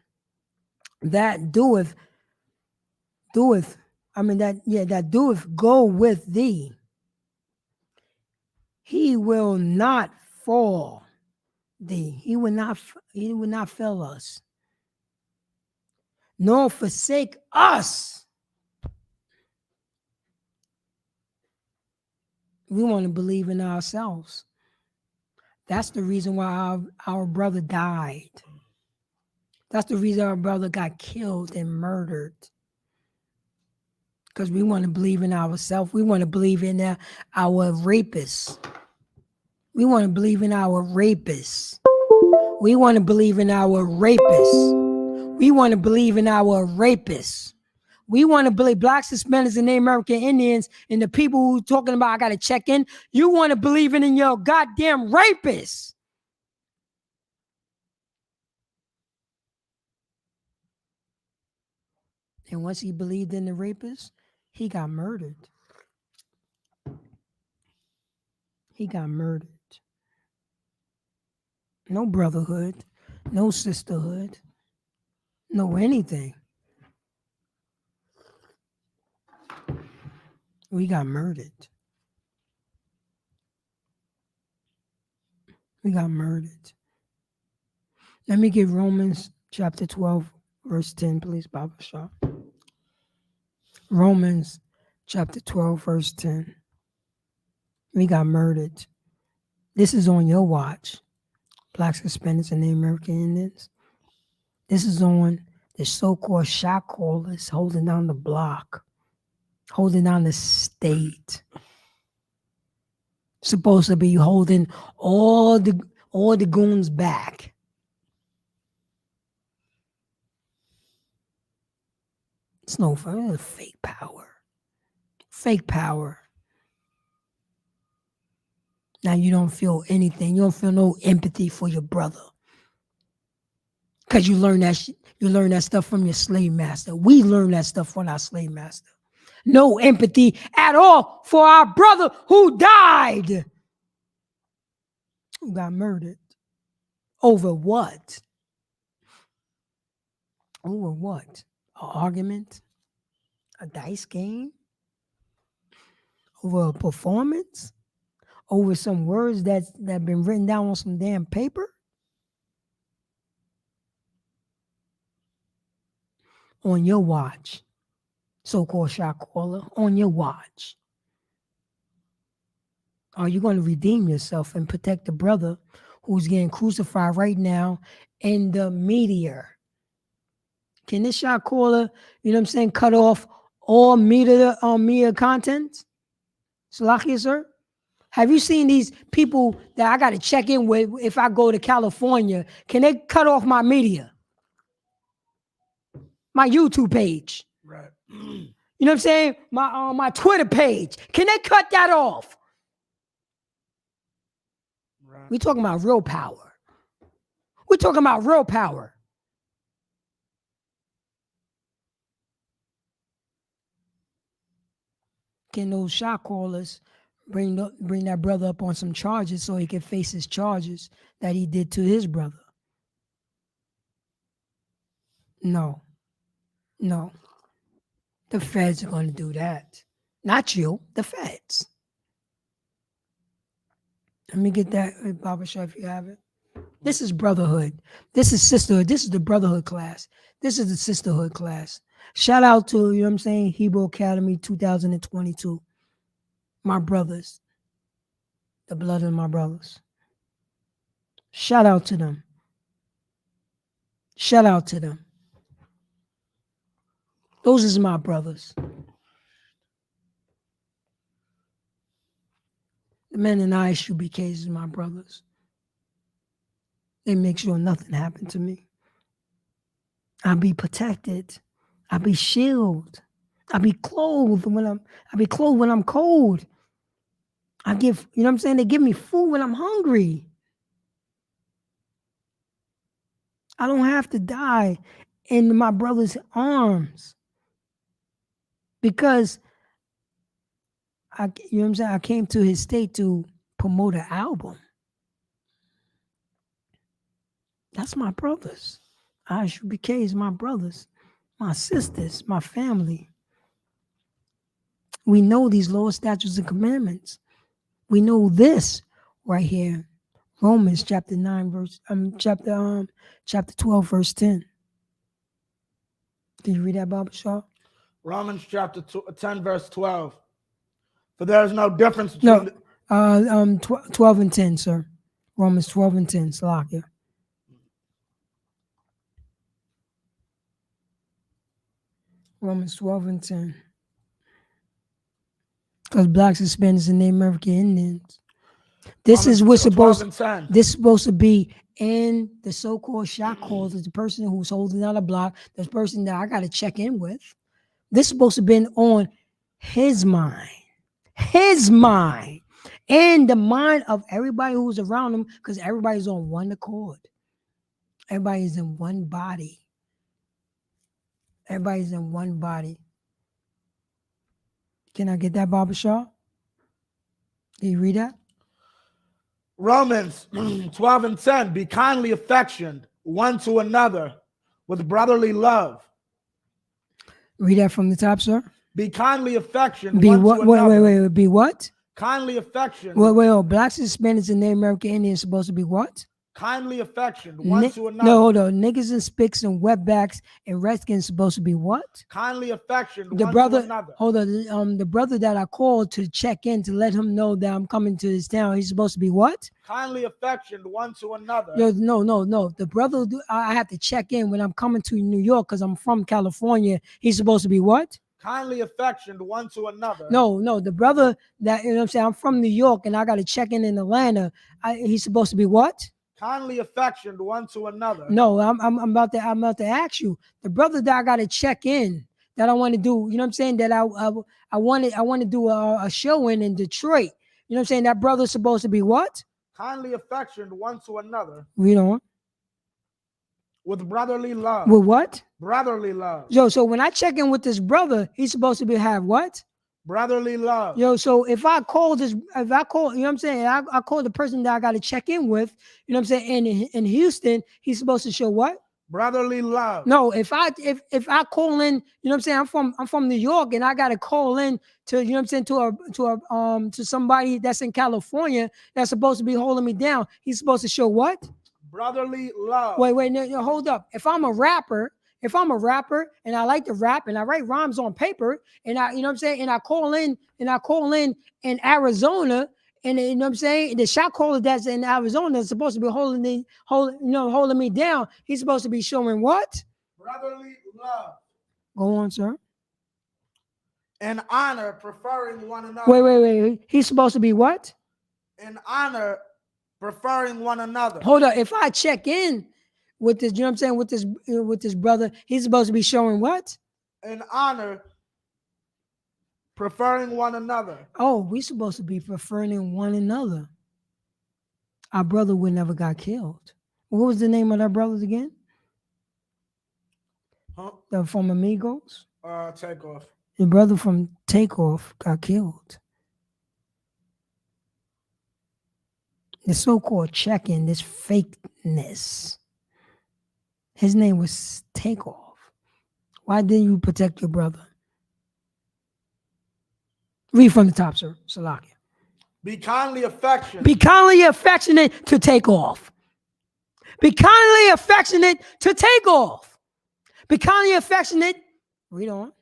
that doeth go with thee. He will not fall thee. He will not fail us, nor forsake us. We want to believe in ourselves. That's the reason why our brother died. That's the reason our brother got killed and murdered. Because we want to believe in ourselves. We want to believe in our rapists. We want to believe in our rapists. We want to believe in our rapists. We want to believe in our rapists. We want to believe blacks, Hispanics, and Native American Indians and the people who talking about I got to check in. You want to believe in your goddamn rapists. And once he believed in the rapist, he got murdered. He got murdered. No brotherhood, no sisterhood, no anything. We got murdered. We got murdered. Let me get Romans chapter 12, verse 10, please, Baba Shah. Romans chapter 12, verse 10. We got murdered. This is on your watch, blacks, Hispanics, and Native American Indians. This is on the so-called shot callers holding down the block, holding down the state. Supposed to be holding all the goons back. It's no fun. It's fake power. Fake power. Now you don't feel anything. You don't feel no empathy for your brother. Because you learn that stuff from your slave master. We learned that stuff from our slave master. No empathy at all for our brother who died. Who got murdered. Over what? Over what? An argument? A dice game? Over a performance? Over some words that been written down on some damn paper? On your watch, so-called shot caller, on your watch. Are you going to redeem yourself and protect the brother who's getting crucified right now in the media? Can this shot caller, you know what I'm saying, cut off all media content? Salakia, sir? Have you seen these people that I got to check in with if I go to California? Can they cut off my media? My YouTube page? Right. You know what I'm saying? My Twitter page. Can they cut that off? Right. We're talking about real power. We're talking about real power. Can those shot callers bring that brother up on some charges so he can face his charges that he did to his brother? No. No. The feds are going to do that. Not you, the feds. Let me get that, Baba Shah, if you have it. This is brotherhood. This is sisterhood. This is the brotherhood class. This is the sisterhood class. Shout out to, you know what I'm saying, Hebrew Academy 2022. My brothers. The blood of my brothers. Shout out to them. Shout out to them. Those is my brothers. The men in Isupk is my brothers. They make sure nothing happened to me. I be protected. I be shielded. I be clothed when I'm cold. I give, you know what I'm saying? They give me food when I'm hungry. I don't have to die in my brother's arms. Because you know what I'm saying? I came to his state to promote an album. That's my brothers. Isupk is my brothers, my sisters, my family. We know these laws, statutes, and commandments. We know this right here. Romans chapter 12, verse 10. Can you read that, Baba Shah? Romans chapter 10, verse 12. For there is no difference between... 12 and 10, sir. Romans 12 and 10, Salakia. Romans 12 and 10. Because blacks, Hispanics, and Native American Indians. This is what's supposed to be in the so-called shot calls. The person who's holding out a block, the person that I got to check in with. This is supposed to be on his mind, and the mind of everybody who's around him, because everybody's on one accord. Everybody's in one body. Everybody's in one body. Can I get that, Baba Shah? Can you read that? Romans 12 and 10. Be kindly affectioned one to another with brotherly love. Read that from the top, sir. Be kindly affectioned Be one what? to another. Wait. Be what? Kindly affectioned. Wait. Blacks, Hispanics, and Native American Indians supposed to be what? Kindly affectioned one to another. No, hold on. Niggas and spicks and wetbacks and redskins supposed to be what? Kindly affectioned The one brother, to another. hold on. The brother that I called to check in to let him know that I'm coming to this town, he's supposed to be what? Kindly affectioned one to another. No. The brother I have to check in when I'm coming to New York because I'm from California. He's supposed to be what? Kindly affectioned one to another. No. The brother that, you know what I'm saying, I'm from New York and I got to check in Atlanta. He's supposed to be what? Kindly affectioned one to another. No, I'm about to ask you. The brother that I got to check in, that I want to do, you know what I'm saying, that I want to do a show in Detroit. You know what I'm saying? That brother's supposed to be what? Kindly affectioned one to another. Read on. With brotherly love. With what? Brotherly love. So when I check in with this brother, he's supposed to have what? Brotherly love. Yo, so if I call, you know what I'm saying, I call the person that I got to check in with, you know what I'm saying, in Houston, he's supposed to show what? Brotherly love. No, if I call in, you know what I'm saying, I'm from New York and I got to call in to, you know what I'm saying, to somebody that's in California that's supposed to be holding me down, he's supposed to show what? Brotherly love. Wait, no, hold up. If I'm a rapper and I like to rap and I write rhymes on paper and you know what I'm saying, and I call in in Arizona, and you know what I'm saying, the shot caller that's in Arizona is supposed to be holding me down. He's supposed to be showing what? Brotherly love. Go on, sir. And honor, preferring one another. Wait. He's supposed to be what? And honor, preferring one another. Hold up. If I check in with this, you know what I'm saying, with this brother, he's supposed to be showing what? And honor, preferring one another. Oh, we supposed to be preferring one another. Our brother would never got killed. What was the name of our brothers again? Huh? They're from Amigos. Takeoff. The brother from Takeoff got killed. The so-called check-in, this fakeness. His name was Takeoff. Why didn't you protect your brother? Read from the top, sir. Salakia. Be kindly affectionate. Be kindly affectionate to Takeoff. Be kindly affectionate to Takeoff. Be kindly affectionate. Read on.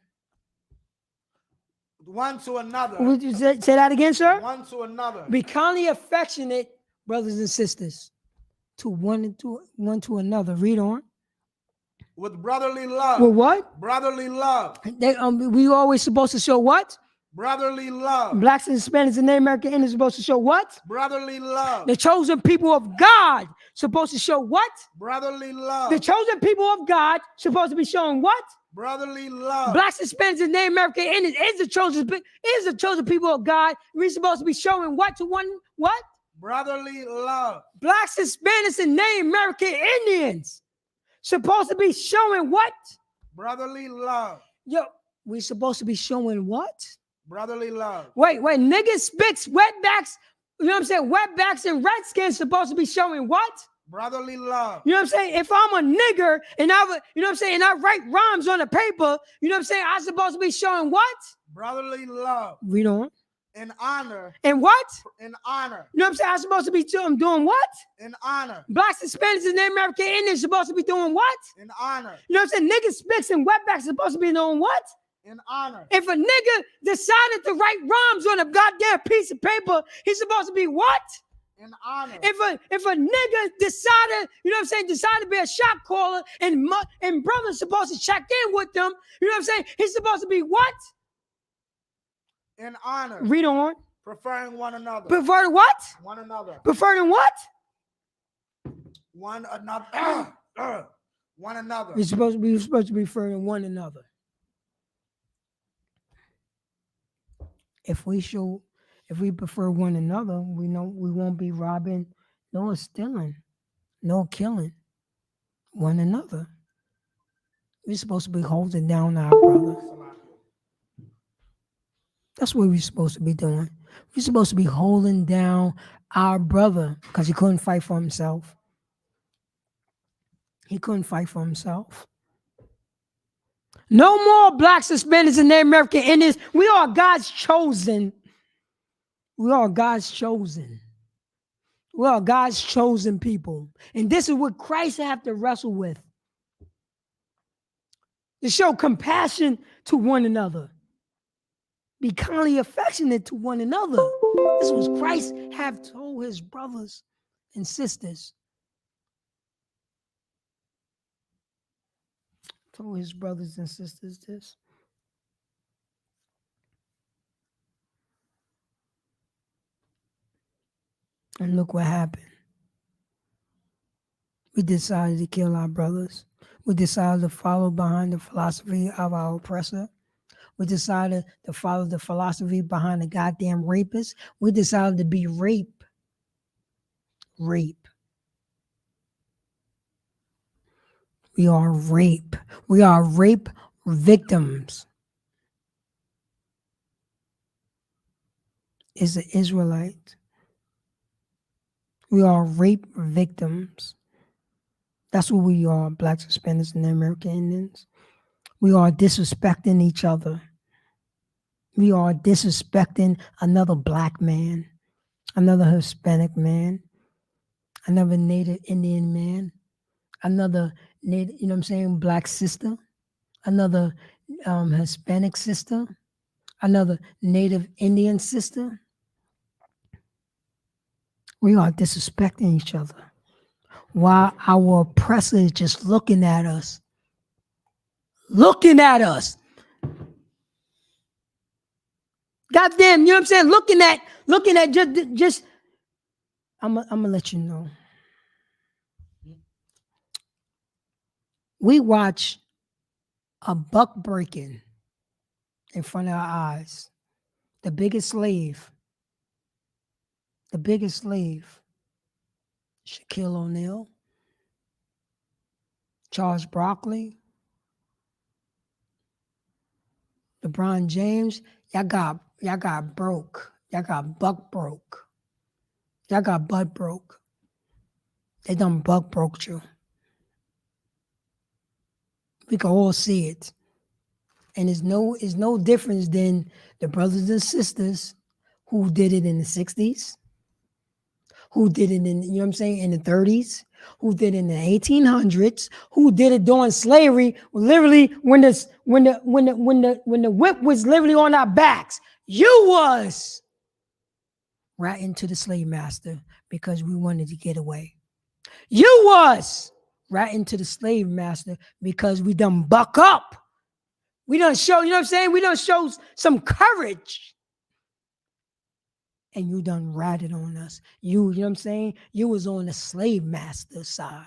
One to another. Would you say that again, sir? One to another. Be kindly affectionate, brothers and sisters, to one to another. Read on. With brotherly love. With what? Brotherly love. We always supposed to show what? Brotherly love. Blacks and Hispanics and Native American Indians supposed to show what? Brotherly love. The chosen people of God supposed to show what? Brotherly love. The chosen people of God supposed to be showing what? Brotherly love. Blacks, Hispanics, and Native American Indians is the chosen people of God. We're supposed to be showing what to one what? Brotherly love. Blacks, Hispanics, and Native American Indians supposed to be showing what? Brotherly love. Yo, we supposed to be showing what? Brotherly love. Wait, niggas, spits, wetbacks, you know what I'm saying? Wetbacks and redskins supposed to be showing what? Brotherly love. You know what I'm saying? If I'm a nigger and you know what I'm saying, and I write rhymes on the paper, you know what I'm saying? I'm supposed to be showing what? Brotherly love. Read on. In honor. And what? In honor. You know what I'm saying? I'm supposed to be doing what? In honor. Blacks, Hispanics, and Native American Indians supposed to be doing what? In honor. You know what I'm saying? Niggas, spits, and wetbacks supposed to be doing what? In honor. If a nigga decided to write rhymes on a goddamn piece of paper, he's supposed to be what? In honor. If a nigga decided, you know what I'm saying, decided to be a shot caller and brother's supposed to check in with them, you know what I'm saying, he's supposed to be what? In honor. Read on. Preferring one another. Preferring what? One another. Preferring what? One another. One another. We're supposed to be preferring one another. If we prefer one another, we know we won't be robbing, nor stealing, nor killing one another. We're supposed to be holding down our brother. That's what we're supposed to be doing. We're supposed to be holding down our brother because he couldn't fight for himself. He couldn't fight for himself. No more blacks, Hispanics, and Native American Indians. We are God's chosen. We are God's chosen. We are God's chosen people. And this is what Christ have to wrestle with. To show compassion to one another. Be kindly affectionate to one another. This was Christ have told his brothers and sisters. Told his brothers and sisters this. And look what happened. We decided to kill our brothers. We decided to follow behind the philosophy of our oppressor. We decided to follow the philosophy behind the goddamn rapist. We decided to be rape. We are rape. We are rape victims. is an Israelite. We are rape victims. That's what we are, Blacks, Hispanics, and American Indians. We are disrespecting each other. We are disrespecting another Black man, another Hispanic man, another Native Indian man, another Native, you know what I'm saying, Black sister, another Hispanic sister, another Native Indian sister. We are disrespecting each other while our oppressor is just looking at us. Looking at us. Goddamn, you know what I'm saying? Looking at just I'm gonna let you know. We watch a buck breaking in front of our eyes. The biggest slave, Shaquille O'Neal, Charles Barkley, LeBron James, y'all got broke. Y'all got buck broke. Y'all got butt broke. They done buck broke you. We can all see it. And it's no difference than the brothers and sisters who did it in the 60s, who did it in, you know what I'm saying, in the 30s, who did it in the 1800s, who did it during slavery, literally when the whip was literally on our backs. You was right into the slave master because we wanted to get away. You was right into the slave master because we done buck up. We done show, you know what I'm saying? We done show some courage. And you done ratted on us. You know what I'm saying? You was on the slave master side.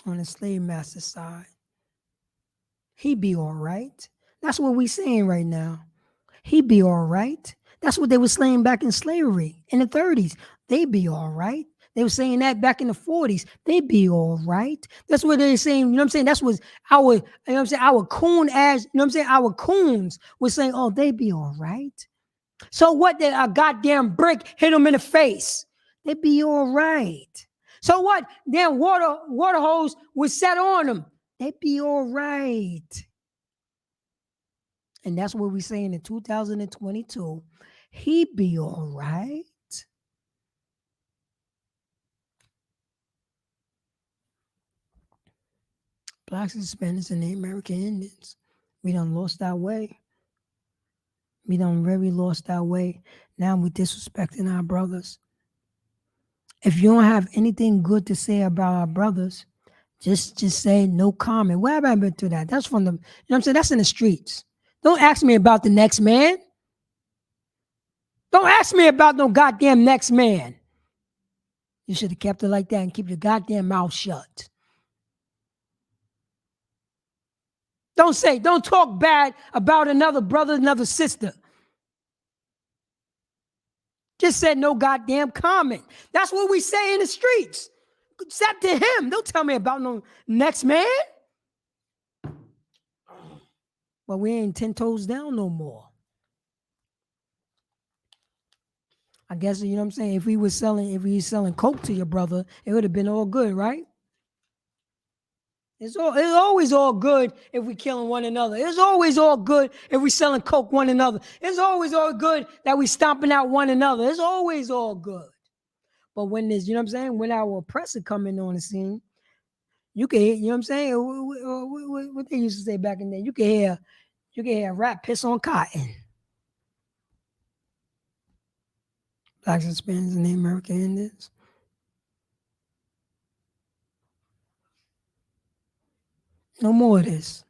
On the slave master side. He be all right. That's what we saying right now. He be all right. That's what they were saying back in slavery in the 30s. They be all right. They were saying that back in the 40s. They be all right. That's what they're saying. You know what I'm saying? That's what our, you know what I'm saying? Our coon ass, you know what I'm saying? Our coons were saying, oh, they be all right. So what? A goddamn brick hit them in the face. They be all right. So what? Damn water hose was set on them. They be all right. And that's what we're saying in 2022. He be all right. Blacks, Hispanics, and the American Indians. We done lost our way. We done very lost our way. Now we disrespecting our brothers. If you don't have anything good to say about our brothers, just say no comment. What happened to that? That's from the, you know what I'm saying? That's in the streets. Don't ask me about the next man. Don't ask me about no goddamn next man. You should have kept it like that and keep your goddamn mouth shut. Don't talk bad about another brother, another sister. Just said no goddamn comment. That's what we say in the streets. Except to him. Don't tell me about no next man. But we ain't 10 toes down no more. I guess, you know what I'm saying? If we was selling coke to your brother, it would have been all good, right? It's always all good if we killing one another. It's always all good if we selling coke one another. It's always all good that we stomping out one another. It's always all good. But when there's, you know what I'm saying, when our oppressor coming on the scene, you can hear, you know what I'm saying? What they used to say back in the day, you can hear rat piss on cotton. Blacks and Hispanics and the American Indians. No more of this.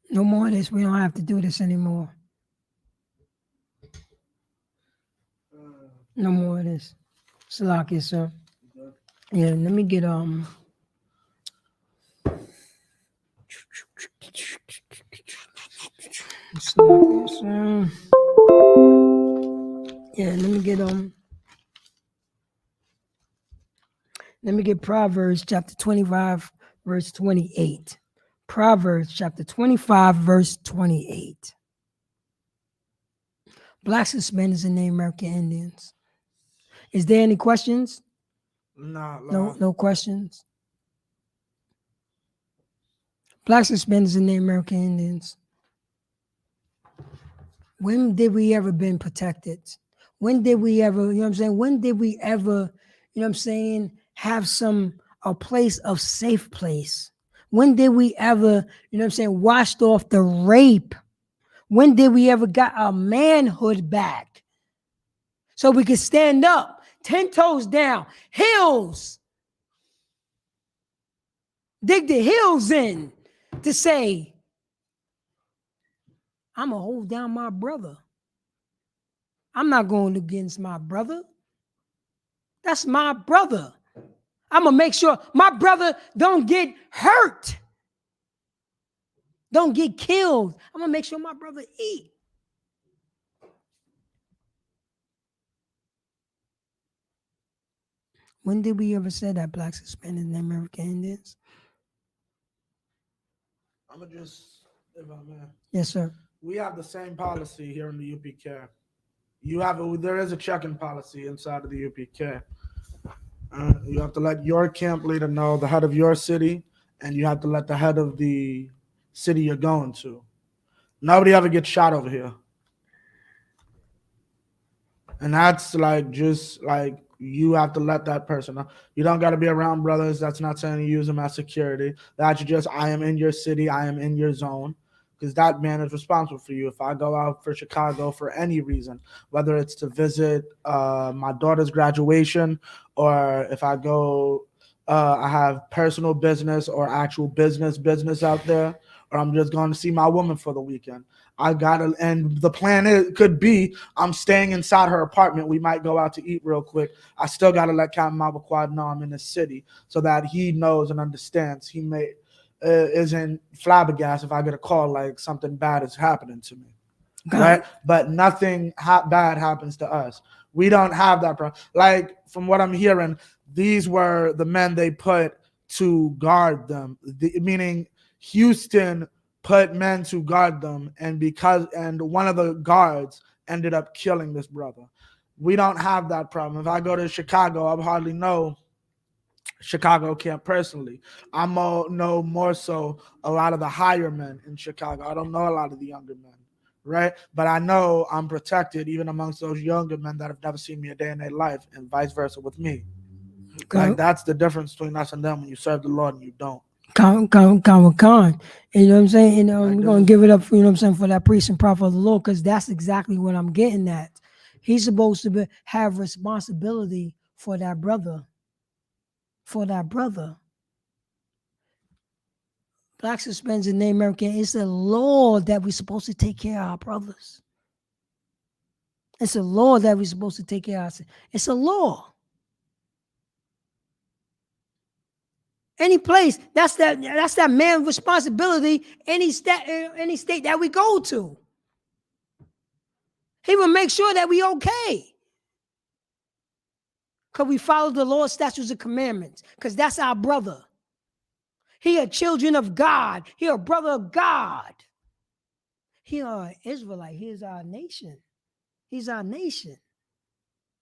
No more of this. We don't have to do this anymore. No more of this. Salakia, sir. Yeah, let me get Salakia, sir. Yeah, let me get Proverbs chapter 25, verse 28. Proverbs chapter 25, verse 28. Blacks, Hispanics, and Native American Indians. Is there any questions? Nah, No questions. Blacks, Hispanics, and Native American Indians. When did we ever been protected? When did we ever, you know what I'm saying? When did we ever, you know what I'm saying, have a place of safe place? When did we ever, you know what I'm saying, washed off the rape? When did we ever got our manhood back? So we could stand up, 10 toes down, heels. Dig the heels in to say, I'm going to hold down my brother. I'm not going against my brother. That's my brother. I'm going to make sure my brother don't get hurt. Don't get killed. I'm going to make sure my brother eat. When did we ever say that, Blacks, Hispanics, and American Indians? I'm going to just, if I may. Yes, sir. We have the same policy here in the UPK. There is a check-in policy inside of the UPK. You have to let your camp leader know, the head of your city, and you have to let the head of the city you're going to. Nobody ever gets shot over here. And that's like, just like, you have to let that person know. You don't got to be around brothers. That's not saying you use them as security. That's just, I am in your city. I am in your zone. Because that man is responsible for you. If I go out for Chicago for any reason, whether it's to visit my daughter's graduation, or if I go, I have personal business or actual business out there, or I'm just going to see my woman for the weekend. And the plan could be I'm staying inside her apartment. We might go out to eat real quick. I still got to let Captain Mabaquad know I'm in the city so that he knows and understands. He isn't flabbergasted if I get a call like something bad is happening to me, right? But nothing bad happens to us. We don't have that problem. Like, from what I'm hearing, these were the men they put to guard them, meaning Houston put men to guard them, and one of the guards ended up killing this brother. We don't have that problem. If I go to Chicago, I hardly know Chicago camp personally. I know more so a lot of the higher men in Chicago. I don't know a lot of the younger men, right? But I know I'm protected even amongst those younger men that have never seen me a day in their life, and vice versa with me. Like, that's the difference between us and them. When you serve the Lord and you don't. Con. You know what I'm saying? We're going to give it up for, you know what I'm saying, for that priest and prophet of the Lord, because that's exactly what I'm getting at. He's supposed to have responsibility for that brother. Blacks, Hispanics, and Native American, it's a law that we're supposed to take care of our brothers. It's a law that we're supposed to take care of ourselves. It's a law. Any place, that's that man's responsibility. Any state that we go to, he will make sure that we okay. Because we follow the Lord's statutes and commandments. Because that's our brother. He a children of God. He a brother of God. He are an Israelite. He is our nation. He's our nation.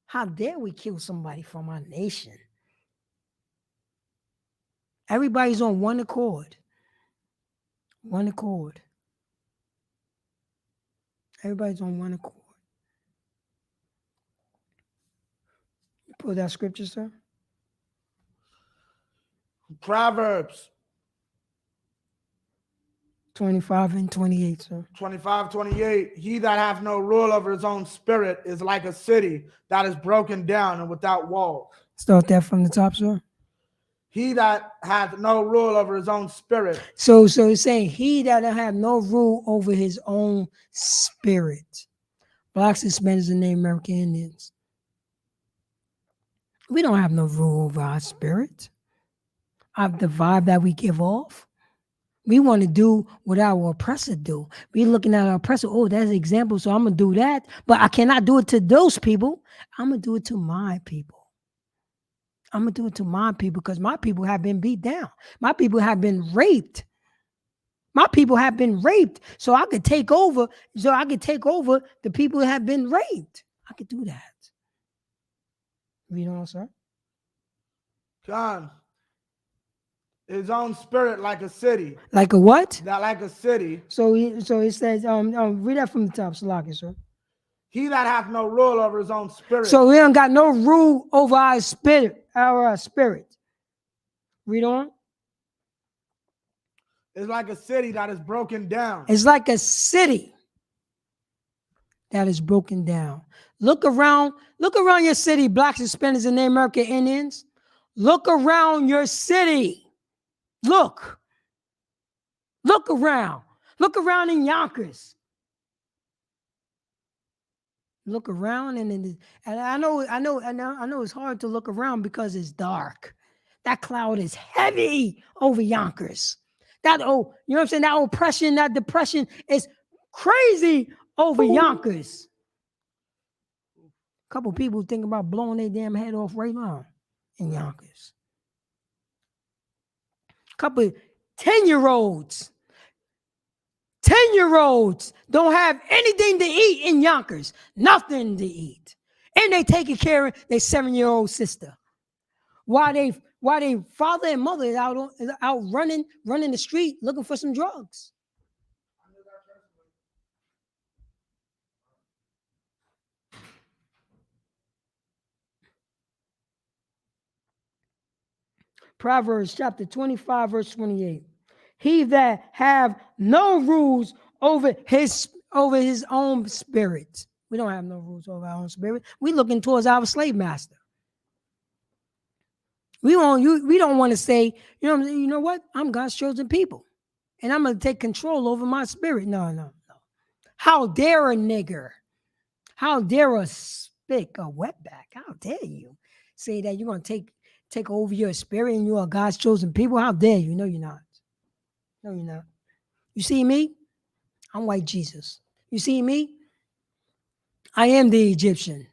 How dare we kill somebody from our nation? Everybody's on one accord. One accord. Everybody's on one accord. Pull that scripture, sir. Proverbs 25 and 28, sir. 25:28. He that hath no rule over his own spirit is like a city that is broken down and without walls. Start that from the top, sir. He that hath no rule over his own spirit. So it's saying he that have no rule over his own spirit. Blacks, Hispanics, and Native American Indians. We don't have no rule over our spirit. Of the vibe that we give off. We want to do what our oppressor do. We looking at our oppressor. Oh, that's an example. So I'm going to do that. But I cannot do it to those people. I'm going to do it to my people. I'm going to do it to my people because my people have been beat down. My people have been raped. My people have been raped, so I could take over. So I could take over the people who have been raped. I could do that. Read on, sir. God, his own spirit like a city. Like a what? That like a city. So it says, read that from the top, Salaki, sir. He that hath no rule over his own spirit. So we don't got no rule over our spirit, Read on. It's like a city that is broken down. It's like a city that is broken down. Look around your city, blacks, Hispanics, and Native American Indians. Look around your city. Look around. Look around in Yonkers. Look around, and I know it's hard to look around because it's dark. That cloud is heavy over Yonkers. You know what I'm saying? That oppression, that depression is crazy over Yonkers. A couple people think about blowing their damn head off right now in Yonkers. Couple 10-year-olds don't have anything to eat in Yonkers. Nothing to eat. And they taking care of their 7-year-old sister. While they father and mother is out running the street looking for some drugs. Proverbs chapter 25, verse 28. He that have no rules over his own spirit. We don't have no rules over our own spirit. We looking towards our slave master. We don't want to say, you know what? I'm God's chosen people. And I'm going to take control over my spirit. No. How dare a nigger? How dare a spick, a wetback? How dare you say that you're going to take over your spirit and you are God's chosen people? How dare you? No, you're not. No, you're not. You see me? I'm white Jesus. You see me? I am the Egyptian.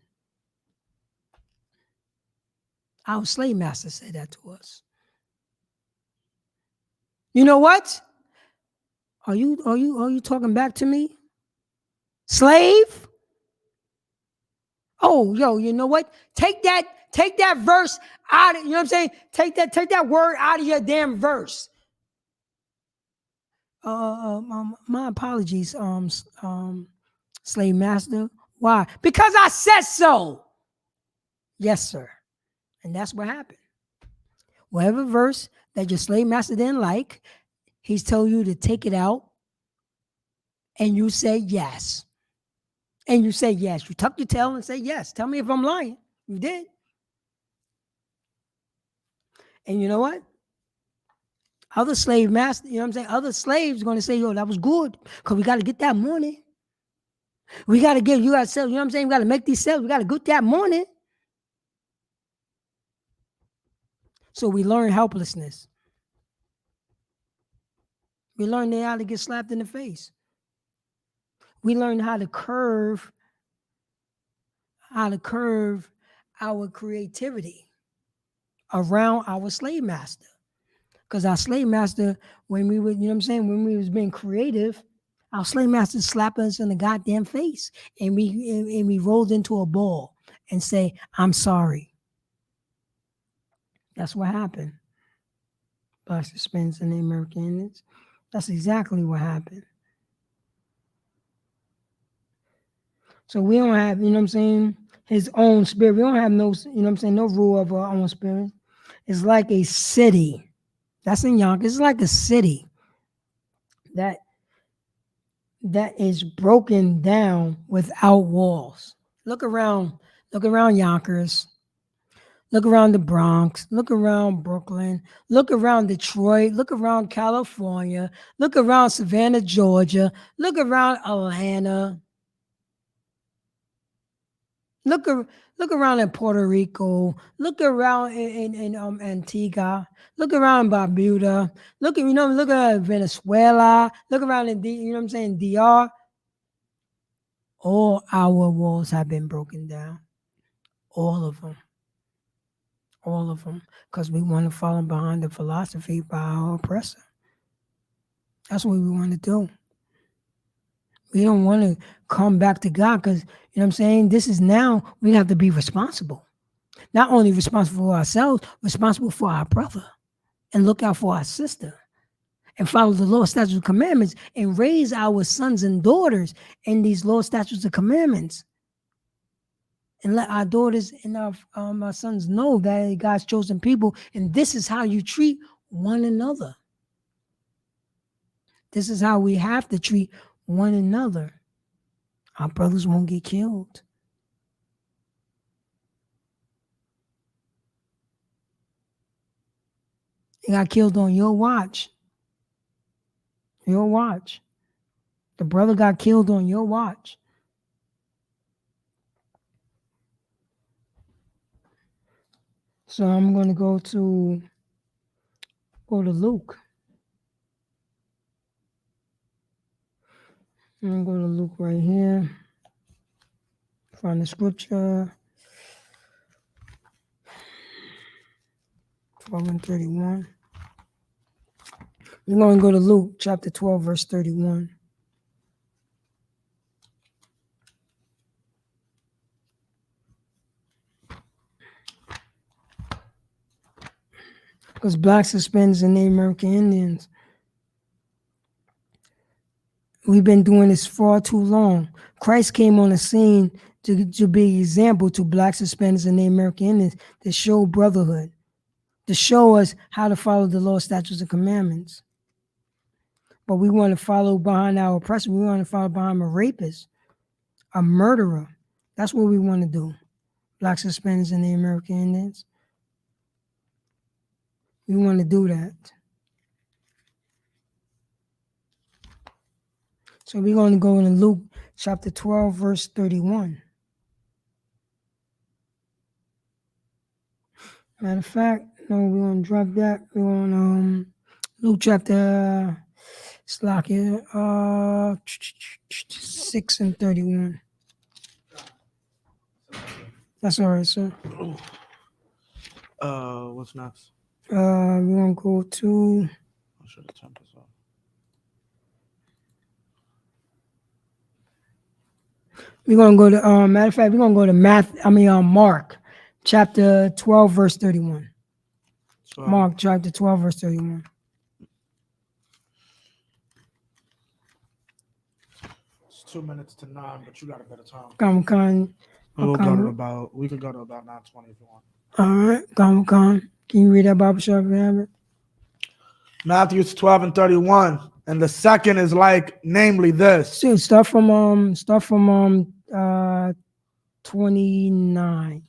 Our slave master said that to us. You know what? Are you talking back to me? Slave? Oh, you know what? Take that verse out of, you know what I'm saying? Take that word out of your damn verse. My apologies, slave master. Why? Because I said so. Yes, sir. And that's what happened. Whatever verse that your slave master didn't like, he's told you to take it out. And you say yes. And you say yes. You tuck your tail and say yes. Tell me if I'm lying. You did. And you know what? Other slave master, you know what I'm saying? Other slaves are going to say, yo, that was good. Because we got to get that money. We got to you got to sell, you know what I'm saying? We got to make these sales. We got to get that money. So we learn helplessness. We learn how to get slapped in the face. We learn how to curve our creativity around our slave master. Because our slave master, when we were, you know what I'm saying, when we was being creative, our slave master slapped us in the goddamn face. And we rolled into a ball and say, I'm sorry. That's what happened. Blacks, Hispanics, and the American Indians. That's exactly what happened. So we don't have, you know what I'm saying, his own spirit. We don't have no, you know what I'm saying, no rule of our own spirit. It's like a city. That's in Yonkers. It's like a city that is broken down without walls. Look around Yonkers. Look around the Bronx. Look around Brooklyn. Look around Detroit. Look around California. Look around Savannah, Georgia. Look around Atlanta. Look around in Puerto Rico. Look around in Antigua. Look around Barbuda. Look at Venezuela. Look around in you know what I'm saying, DR. All our walls have been broken down. All of them. All of them. Because we want to follow behind the philosophy by our oppressor. That's what we want to do. We don't want to come back to God because, you know what I'm saying? This is now, we have to be responsible. Not only responsible for ourselves, responsible for our brother and look out for our sister and follow the law, statutes, and commandments and raise our sons and daughters in these law, statutes, and commandments. And let our daughters and our sons know that God's chosen people, and this is how you treat one another. This is how we have to treat one another. Our brothers won't get killed. He got killed on your watch. Your watch. The brother got killed on your watch. So I'm going to go to Luke. I'm going to go to Luke right here. Find the scripture. 12:31. We're going to go to Luke chapter 12, verse 31. Because blacks, Hispanics, and Native American Indians, we've been doing this far too long. Christ came on the scene to be an example to blacks, Hispanics, and Native American Indians to show brotherhood, to show us how to follow the law, statutes, and commandments. But we want to follow behind our oppressor. We want to follow behind a rapist, a murderer. That's what we want to do. Blacks, Hispanics, and Native American Indians. We want to do that. So we're going to go into Luke chapter 12, verse 31. Matter of fact, no, we're going to drop that. We're going to Luke chapter 6 and 31. That's all right, sir. What's next? We're going to go to... I should have turned this off. We're going to go to, matter of fact, we're going to go to Mark chapter 12, verse 31. 12. Mark chapter 12, verse 31. It's 2 minutes to 9, but you got a better time. We could go to about 9:20 if you want. All right, Can you read that Bible shop if you have it? Matthew 12 and 31, and the second is like, namely this. So start from 29.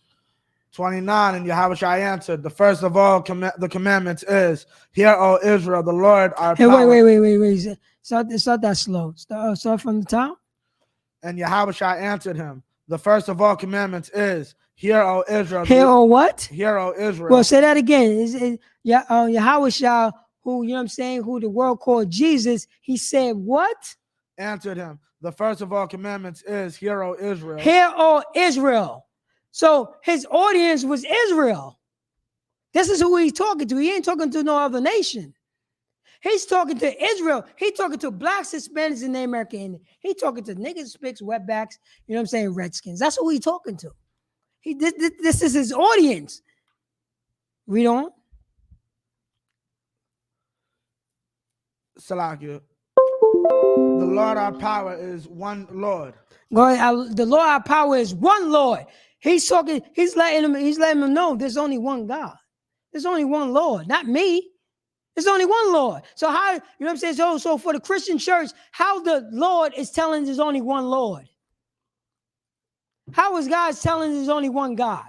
29, and Yahushua answered, the first of all the commandments is, hear, O Israel, the Lord our power. Wait. Start that slow. Start from the top. And Yahushua answered him, the first of all commandments is, hear, O Israel. Hear, O what? Hear, O Israel. Well, say that again. Yahushua, who, you know what I'm saying, who the world called Jesus, he said what? Answered him, the first of all commandments is, hear, O Israel. Hear, O Israel. So his audience was Israel. This is who he's talking to. He ain't talking to no other nation. He's talking to Israel. He's talking to blacks, Hispanics, and Native American Indians. He's talking to niggas, spicks, wetbacks, you know what I'm saying, redskins. That's who he's talking to. This is his audience. Read on. Salakia. The Lord our power is one Lord. The Lord our power is one Lord. He's talking, he's letting them know there's only one God. There's only one Lord, not me. There's only one Lord. So how, you know what I'm saying? So for the Christian church, how the Lord is telling there's only one Lord? How is God telling there's only one God?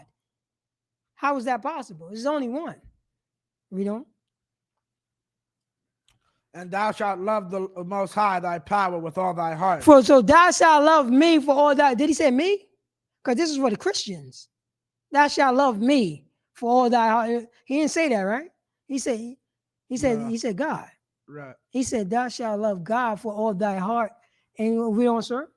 How is that possible? There's only one. Read on. And thou shalt love the Most High, thy power, with all thy heart. So thou shalt love me for all that. Did he say me? Because this is for the Christians. Thou shalt love me for all thy heart. He didn't say that, right? He said God. Right. He said, thou shalt love God for all thy heart. And read on, sir.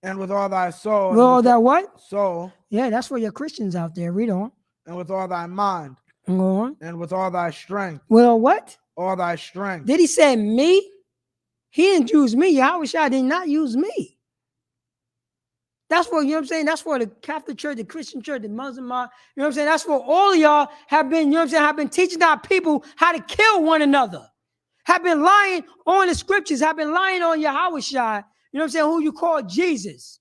And with all thy soul. With all thy what? Soul. Yeah, that's for your Christians out there. Read on. And with all thy mind. Go on. And with all thy strength. Well, what? All thy strength. Did he say me? He didn't use me. Yahushua did not use me. That's for, you know what I'm saying? That's for the Catholic Church, the Christian Church, the Muslim, you know what I'm saying? That's for all of y'all have been, you know what I'm saying, have been teaching our people how to kill one another. Have been lying on the scriptures, have been lying on Yahushua, you know what I'm saying, who you call Jesus.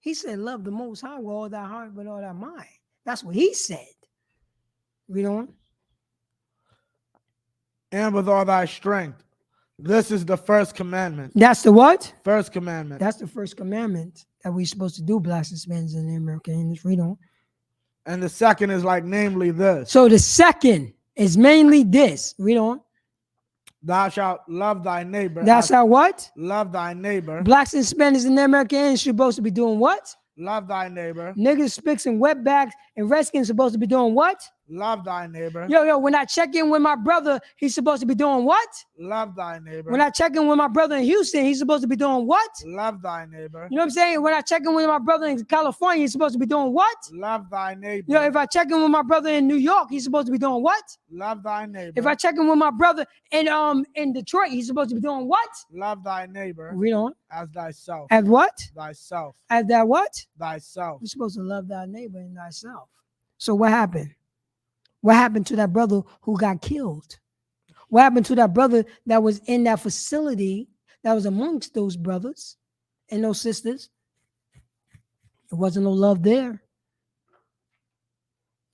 He said, love the Most High with all thy heart, with all thy mind. That's what he said. Read on. And with all thy strength. This is the first commandment. That's the what? First commandment. That's the first commandment that we're supposed to do, blacks and Hispanics and American Indians. Read on. And the second is like namely this. So the second is mainly this. Read on. Thou shalt love thy neighbor. That's how what? Love thy neighbor. Blacks and Hispanics and American Indians supposed to be doing what? Love thy neighbor. Niggas, spics, and wetbacks and Redskins supposed to be doing what? Love thy neighbor. Yo, when I check in with my brother, he's supposed to be doing what? Love thy neighbor. When I check in with my brother in Houston, he's supposed to be doing what? Love thy neighbor. You know what I'm saying? When I check in with my brother in California, he's supposed to be doing what? Love thy neighbor. You know, if I check in with my brother in New York, he's supposed to be doing what? Love thy neighbor. If I check in with my brother in Detroit, he's supposed to be doing what? Love thy neighbor. Read on. As thyself. As what? Thyself. As that what? Thyself. You're supposed to love thy neighbor and thyself. So what happened? What happened to that brother who got killed? What happened to that brother that was in that facility that was amongst those brothers and those sisters? There wasn't no love there.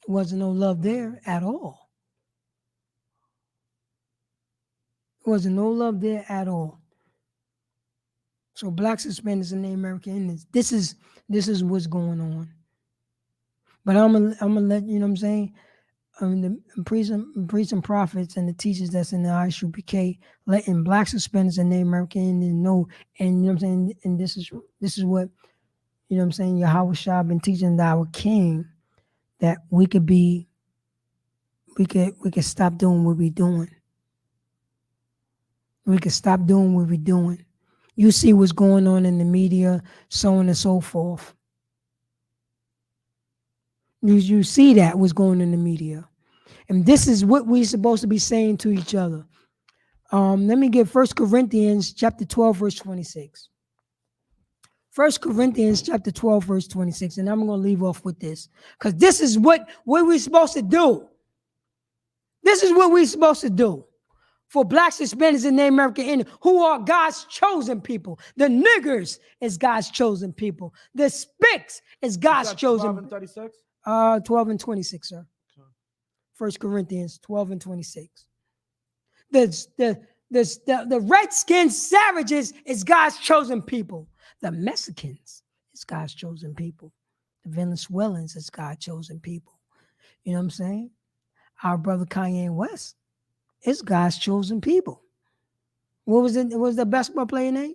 There wasn't no love there at all. There wasn't no love there at all. So blacks, Hispanics, and Native American Indians, this is what's going on. But I'm gonna let you know what I'm saying. I mean, the priests and prophets and the teachers that's in the Isupk letting blacks, Hispanics, and Native American Indians know, and you know what I'm saying. And this is what, you know what I'm saying. Yahushua been teaching our King that we could stop doing what we're doing. We could stop doing what we're doing. You see what's going on in the media, so on and so forth. You see that what's going on in the media. And this is what we're supposed to be saying to each other. Let me get 1 Corinthians chapter 12, verse 26. 1 Corinthians chapter 12, verse 26. And I'm going to leave off with this. Because this is what we're supposed to do. This is what we're supposed to do. For blacks, Hispanics, and Native American Indians, who are God's chosen people. The niggers is God's chosen people. The spics is God's chosen. 12 and 36? 12 and 26, sir. 1 Corinthians 12 and 26. The red-skinned savages is God's chosen people. The Mexicans is God's chosen people. The Venezuelans is God's chosen people. You know what I'm saying? Our brother Kanye West is God's chosen people. What was the basketball player name?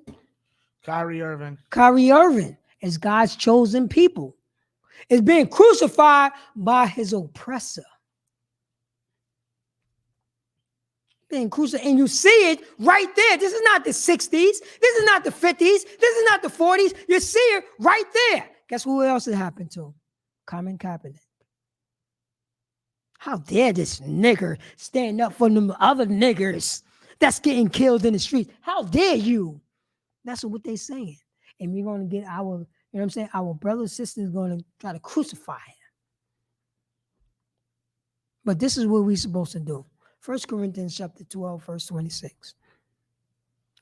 Kyrie Irving. Kyrie Irving is God's chosen people. Is being crucified by his oppressor. Being crucified, and you see it right there. This is not the 60s. This is not the 50s. This is not the 40s. You see it right there. Guess who else it happened to? Colin Kaepernick. How dare this nigger stand up for them other niggers that's getting killed in the streets? How dare you? That's what they're saying. And we're going to get our, you know what I'm saying, our brothers and sisters going to try to crucify him. But this is what we're supposed to do. 1 Corinthians chapter 12, verse 26.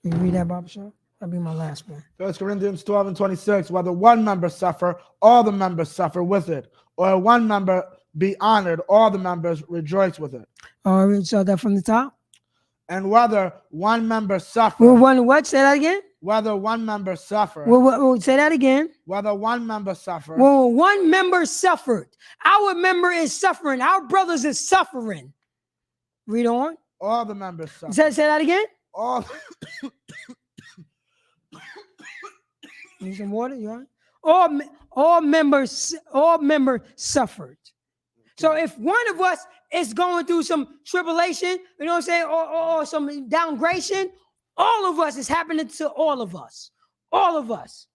Can you read that, Baba Shaw? That'll be my last one. 1 Corinthians 12 and 26. Whether one member suffer, all the members suffer with it. Or one member be honored, all the members rejoice with it. All right, so that from the top. And whether one member suffer. Well, what? Say that again. Whether one member suffer. Well, say that again. Whether one member suffer. Well, one member suffered. Our member is suffering. Our brothers is suffering. Read on. All the members suffer. Say that again. All. Need some water? You all right? All members suffered. So if one of us is going through some tribulation, you know what I'm saying, or some downgradation, all of us is happening to all of us. All of us.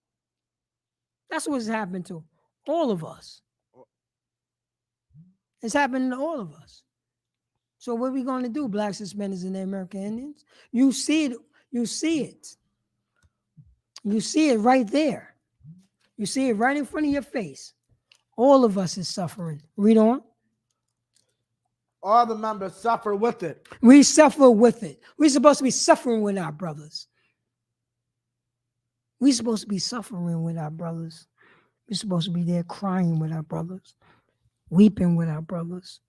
That's what's happening to all of us. It's happening to all of us. So what are we going to do, black suspenders and the American Indians? You see it. You see it. You see it right there. You see it right in front of your face. All of us is suffering. Read on. All the members suffer with it. We suffer with it. We're supposed to be suffering with our brothers. We're supposed to be suffering with our brothers. We're supposed to be there crying with our brothers, weeping with our brothers.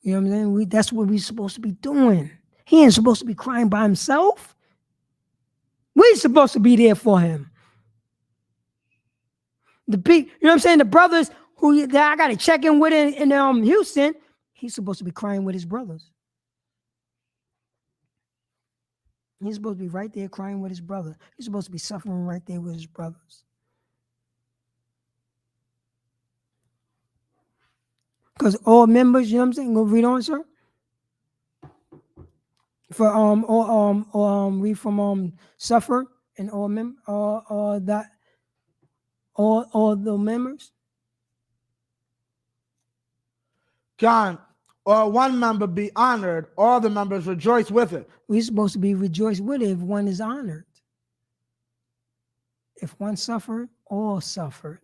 You know what I'm saying? That's what we're supposed to be doing. He ain't supposed to be crying by himself. We're supposed to be there for him. You know what I'm saying? The brothers that I got to check in with in Houston, he's supposed to be crying with his brothers. He's supposed to be right there crying with his brother. He's supposed to be suffering right there with his brothers. Because all members, you know what I'm saying? Go read on, sir. For read from suffer and all the members. Can or one member be honored, all the members rejoice with it. We're supposed to be rejoiced with it if one is honored. If one suffered, all suffered.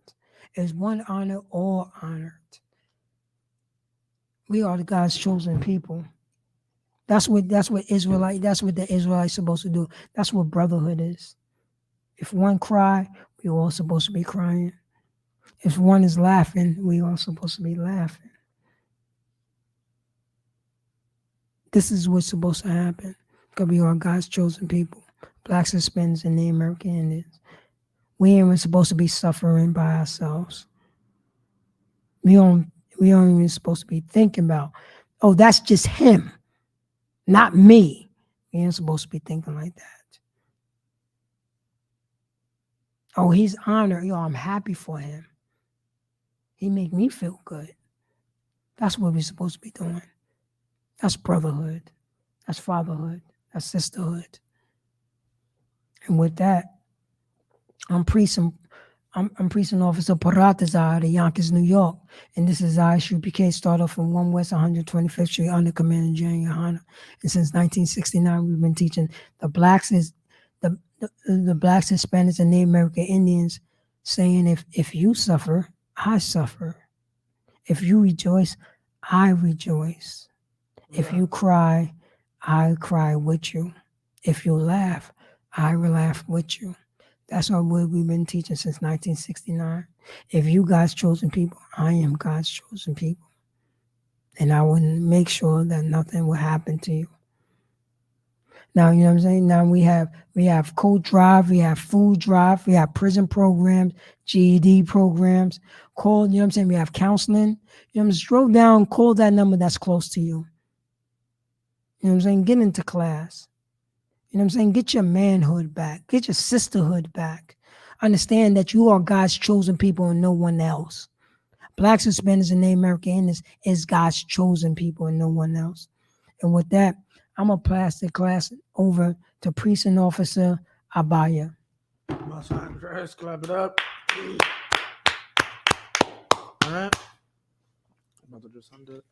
If one honored, all honored. We are the God's chosen people. That's what the Israelites supposed to do. That's what brotherhood is. If one cry, we all supposed to be crying. If one is laughing, we all supposed to be laughing. This is what's supposed to happen. Because we are God's chosen people. Blacks, Hispanics, and the American Indians. We ain't even supposed to be suffering by ourselves. We don't even supposed to be thinking about, oh, that's just him, not me. We ain't supposed to be thinking like that. Oh, he's honored. Yo, I'm happy for him. He make me feel good. That's what we're supposed to be doing. That's brotherhood. That's fatherhood. That's sisterhood. And with that, I'm Precinct Officer Brtotherhood out of Yonkers, New York. And this is Isupk, started from 1 West 125th Street under Commander General Hunter. And since 1969, we've been teaching the blacks, the blacks, Hispanics, and Native American Indians, saying if you suffer, I suffer. If you rejoice, I rejoice. If you cry, I cry with you. If you laugh, I will laugh with you. That's what we've been teaching since 1969. If you God's chosen people, I am God's chosen people. And I will make sure that nothing will happen to you. Now, you know what I'm saying? Now we have coat drive, we have food drive, we have prison programs, GED programs, call, you know what I'm saying? We have counseling. You know what I'm saying? Scroll down, call that number that's close to you. You know what I'm saying? Get into class. You know what I'm saying? Get your manhood back. Get your sisterhood back. Understand that you are God's chosen people and no one else. Blacks, Hispanics, and Native American Indians is God's chosen people and no one else. And with that, I'm going to pass the class over to Precinct Officer Abaya. First, clap it up. All right. I'm about to just undo it.